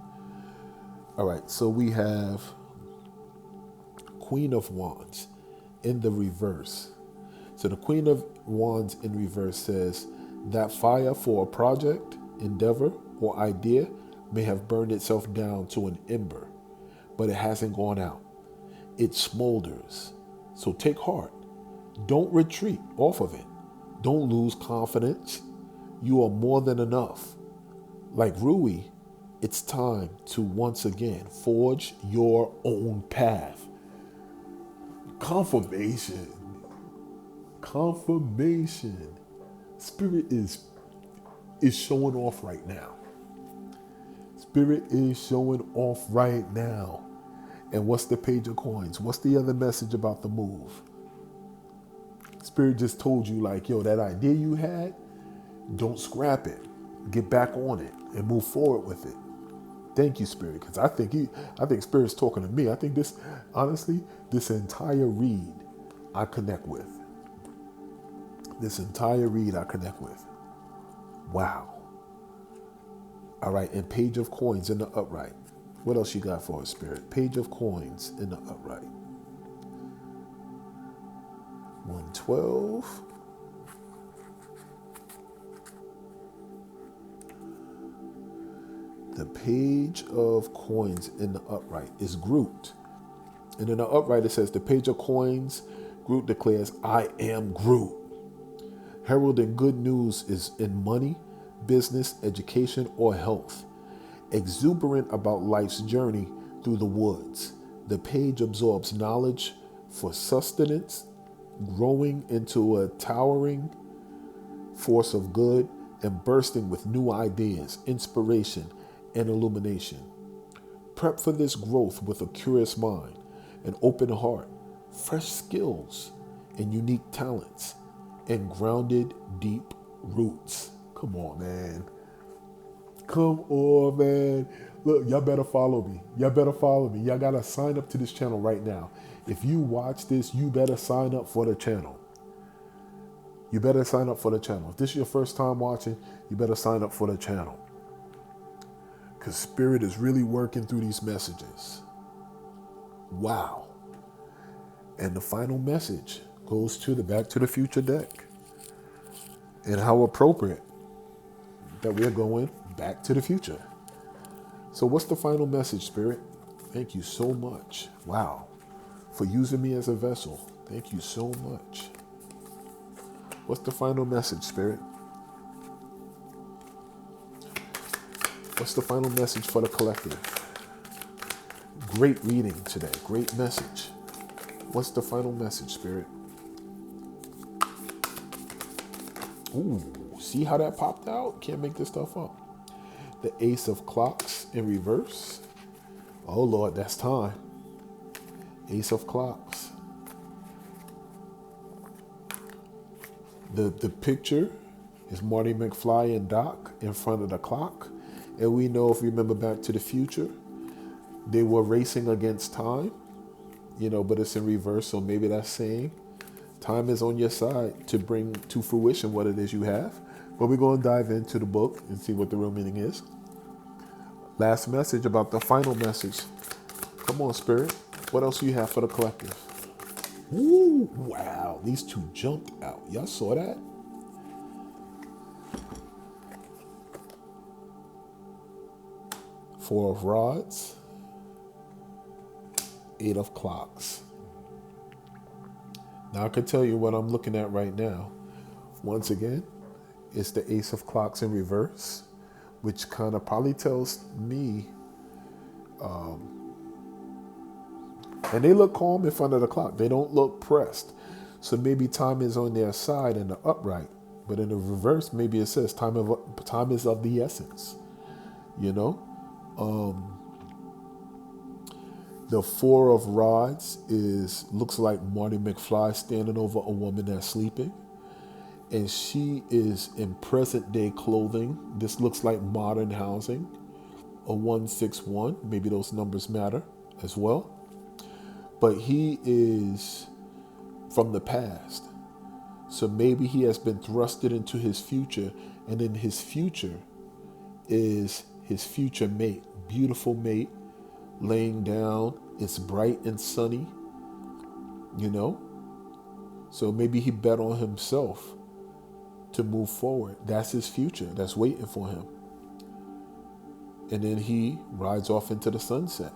All right, so we have Queen of Wands in the reverse. So the Queen of Wands in reverse says that fire for a project, endeavor, or idea may have burned itself down to an ember, but it hasn't gone out. It smolders. So take heart. Don't retreat off of it. Don't lose confidence. You are more than enough. Like Rui, it's time to once again forge your own path. Confirmation. Confirmation. Spirit is showing off right now. Spirit is showing off right now. And what's the Page of Coins? What's the other message about the move? Spirit just told you, like, yo, that idea you had, don't scrap it. Get back on it and move forward with it. Thank you, Spirit, because I think Spirit's talking to me. I think this, honestly, this entire read I connect with. This entire read I connect with. Wow. All right, and Page of Coins in the upright. What else you got for us, Spirit? Page of Coins in the upright. 112. The Page of Coins in the upright is Groot. And in the upright it says, the Page of Coins, Groot declares, I am Groot. Heralding good news is in money, business, education, or health. Exuberant about life's journey through the woods, the page absorbs knowledge for sustenance, growing into a towering force of good and bursting with new ideas, inspiration, and illumination. Prep for this growth with a curious mind, an open heart, fresh skills and unique talents, and grounded deep roots. Come on, man. Come on, man. Look, y'all better follow me. Y'all better follow me. Y'all gotta sign up to this channel right now. If you watch this, you better sign up for the channel. You better sign up for the channel. If this is your first time watching, you better sign up for the channel. Because Spirit is really working through these messages. Wow. And the final message goes to the Back to the Future deck. And how appropriate that we're going back to the future. So what's the final message, Spirit? Thank you so much. Wow. For using me as a vessel. Thank you so much. What's the final message, Spirit? What's the final message for the collective? Great reading today. Great message. What's the final message, Spirit? Ooh, see how that popped out? Can't make this stuff up. The Ace of Clocks in reverse. Oh, Lord, that's time. Ace of Clocks. The picture is Marty McFly and Doc in front of the clock. And we know, if you remember Back to the Future, they were racing against time, but it's in reverse. So maybe that's saying time is on your side to bring to fruition what it is you have. But we're going to dive into the book and see what the real meaning is. Last message about the final message. Come on, Spirit. What else do you have for the collective? Ooh, wow. These two jumped out. Y'all saw that? Four of Rods. Eight of Clocks. Now I can tell you what I'm looking at right now. Once again, it's the Ace of Clocks in reverse, which kind of probably tells me, and they look calm in front of the clock. They don't look pressed. So maybe time is on their side in the upright, but in the reverse, maybe it says time is of the essence. The Four of Rods looks like Marty McFly standing over a woman that's sleeping. And she is in present day clothing. This looks like modern housing. A 161, maybe those numbers matter as well. But he is from the past. So maybe he has been thrusted into his future. And in his future is his future mate, beautiful mate, laying down. It's bright and sunny, So maybe he bet on himself to move forward. That's his future. That's waiting for him. And then he rides off into the sunset.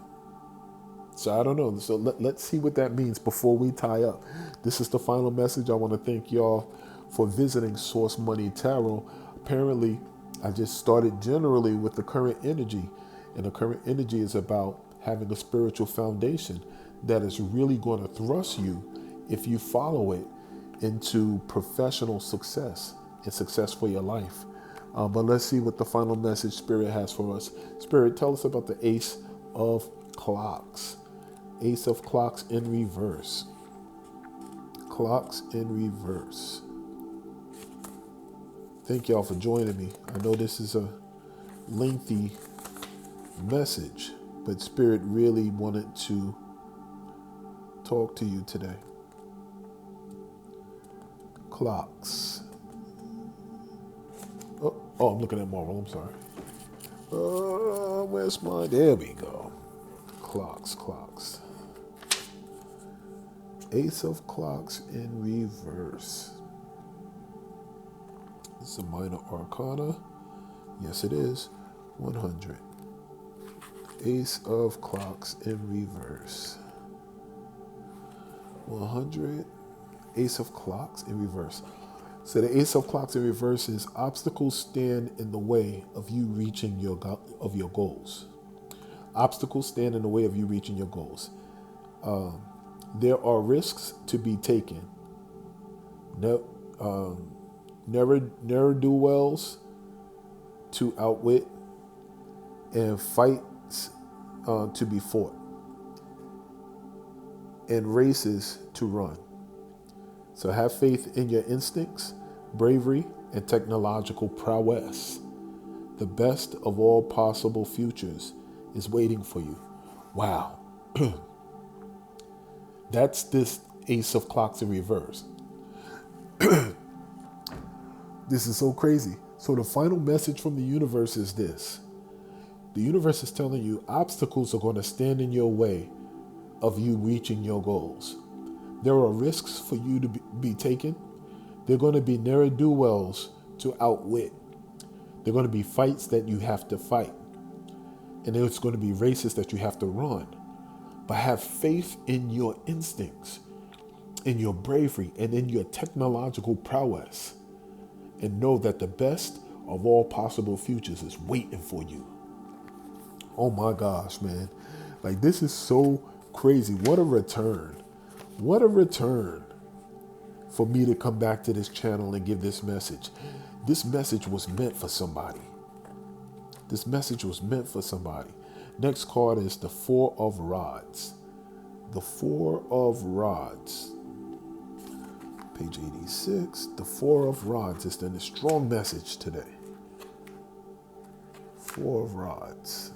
So I don't know. So let's see what that means before we tie up. This is the final message. I want to thank y'all for visiting Source Money Tarot. Apparently, I just started generally with the current energy. And the current energy is about having a spiritual foundation that is really going to thrust you, if you follow it, into professional success and success for your life. But let's see what the final message Spirit has for us. Spirit, tell us about the Ace of Clocks. Ace of Clocks in reverse. Clocks in reverse. Thank y'all for joining me. I know this is a lengthy message, but Spirit really wanted to talk to you today. Clocks. Oh, I'm looking at Marvel. I'm sorry. Where's mine? There we go. Clocks. Ace of Clocks in reverse. It's a minor arcana. Yes, it is. 100. Ace of Clocks in reverse. 100. Ace of Clocks in reverse. So the Ace of Clocks in reverse is obstacles stand in the way of you reaching your goals. Obstacles stand in the way of you reaching your goals. There are risks to be taken. Ne'er-do-wells to outwit, and fights to be fought. and races to run. So have faith in your instincts, bravery, and technological prowess. The best of all possible futures is waiting for you. Wow. That's this Ace of Clocks in reverse. This is so crazy. So the final message from the universe is this. The universe is telling you obstacles are going to stand in your way of you reaching your goals. There are risks for you to be taken. There are going to be ne'er-do-wells to outwit. There are going to be fights that you have to fight. And there's going to be races that you have to run. But have faith in your instincts, in your bravery, and in your technological prowess. And know that the best of all possible futures is waiting for you. Oh my gosh, man. Like, this is so crazy. What a return. What a return for me to come back to this channel and give this message. This message was meant for somebody. This message was meant for somebody. Next card is the Four of Rods. The Four of Rods. Page 86. The Four of Rods is a strong message today. Four of Rods.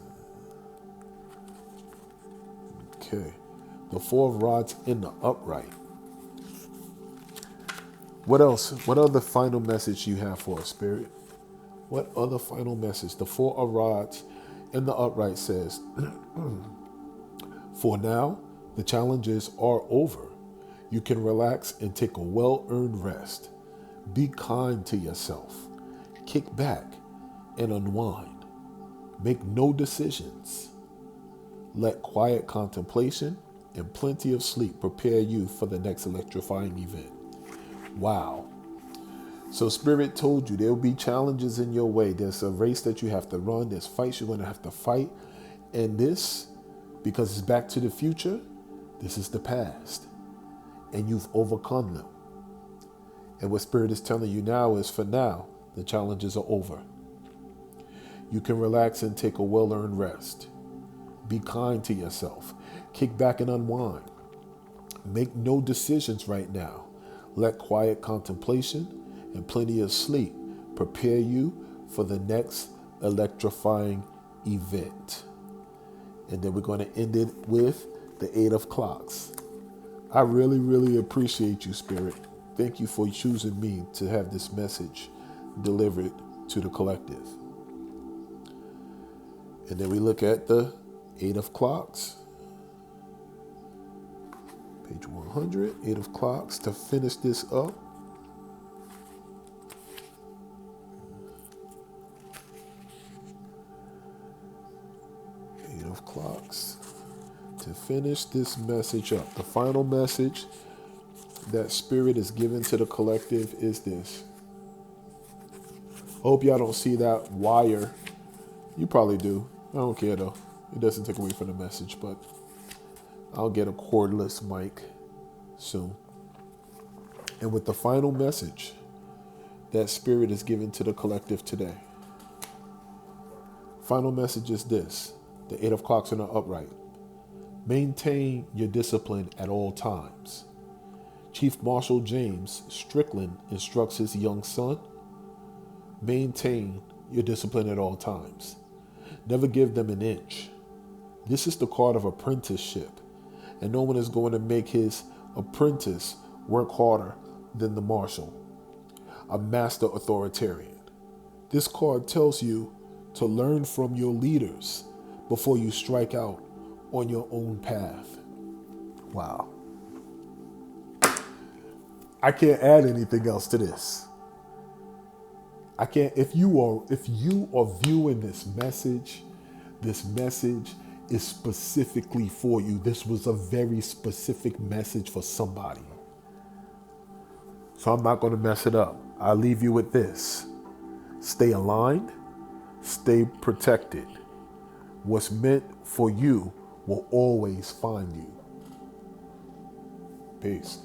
Okay. The Four of Rods in the upright. What else? What other final message you have for us, Spirit? What other final message? The Four of Rods in the upright says, for now, the challenges are over. You can relax and take a well-earned rest. Be kind to yourself. Kick back and unwind. Make no decisions. Let quiet contemplation and plenty of sleep prepare you for the next electrifying event. Wow. So Spirit told you there will be challenges in your way. There's a race that you have to run. There's fights you're going to have to fight. And this, because it's back to the future, this is the past. And you've overcome them. And what Spirit is telling you now is, for now, the challenges are over. You can relax and take a well-earned rest. Be kind to yourself. Kick back and unwind. Make no decisions right now. Let quiet contemplation and plenty of sleep prepare you for the next electrifying event. And then we're going to end it with the Eight of Clocks. I really, really appreciate you, Spirit. Thank you for choosing me to have this message delivered to the collective. And then we look at the Eight of Clocks. Page 100, Eight of Clocks. To finish this up, Eight of Clocks. To finish this message up, the final message that Spirit is given to the collective is this. Hope y'all don't see that wire. You probably do. I don't care though. It doesn't take away from the message, but I'll get a cordless mic soon. And with the final message that Spirit is given to the collective today, final message is this. The Eight of Clocks in the upright. Maintain your discipline at all times. Chief Marshal James Strickland instructs his young son, maintain your discipline at all times. Never give them an inch. This is the card of apprenticeship, and no one is going to make his apprentice work harder than the marshal, a master authoritarian. This card tells you to learn from your leaders before you strike out on your own path. Wow. I can't add anything else to this. I can't. If you are viewing this message is specifically for you. This was a very specific message for somebody. So I'm not going to mess it up. I'll leave you with this. Stay aligned. Stay protected. What's meant for you will always find you. Peace.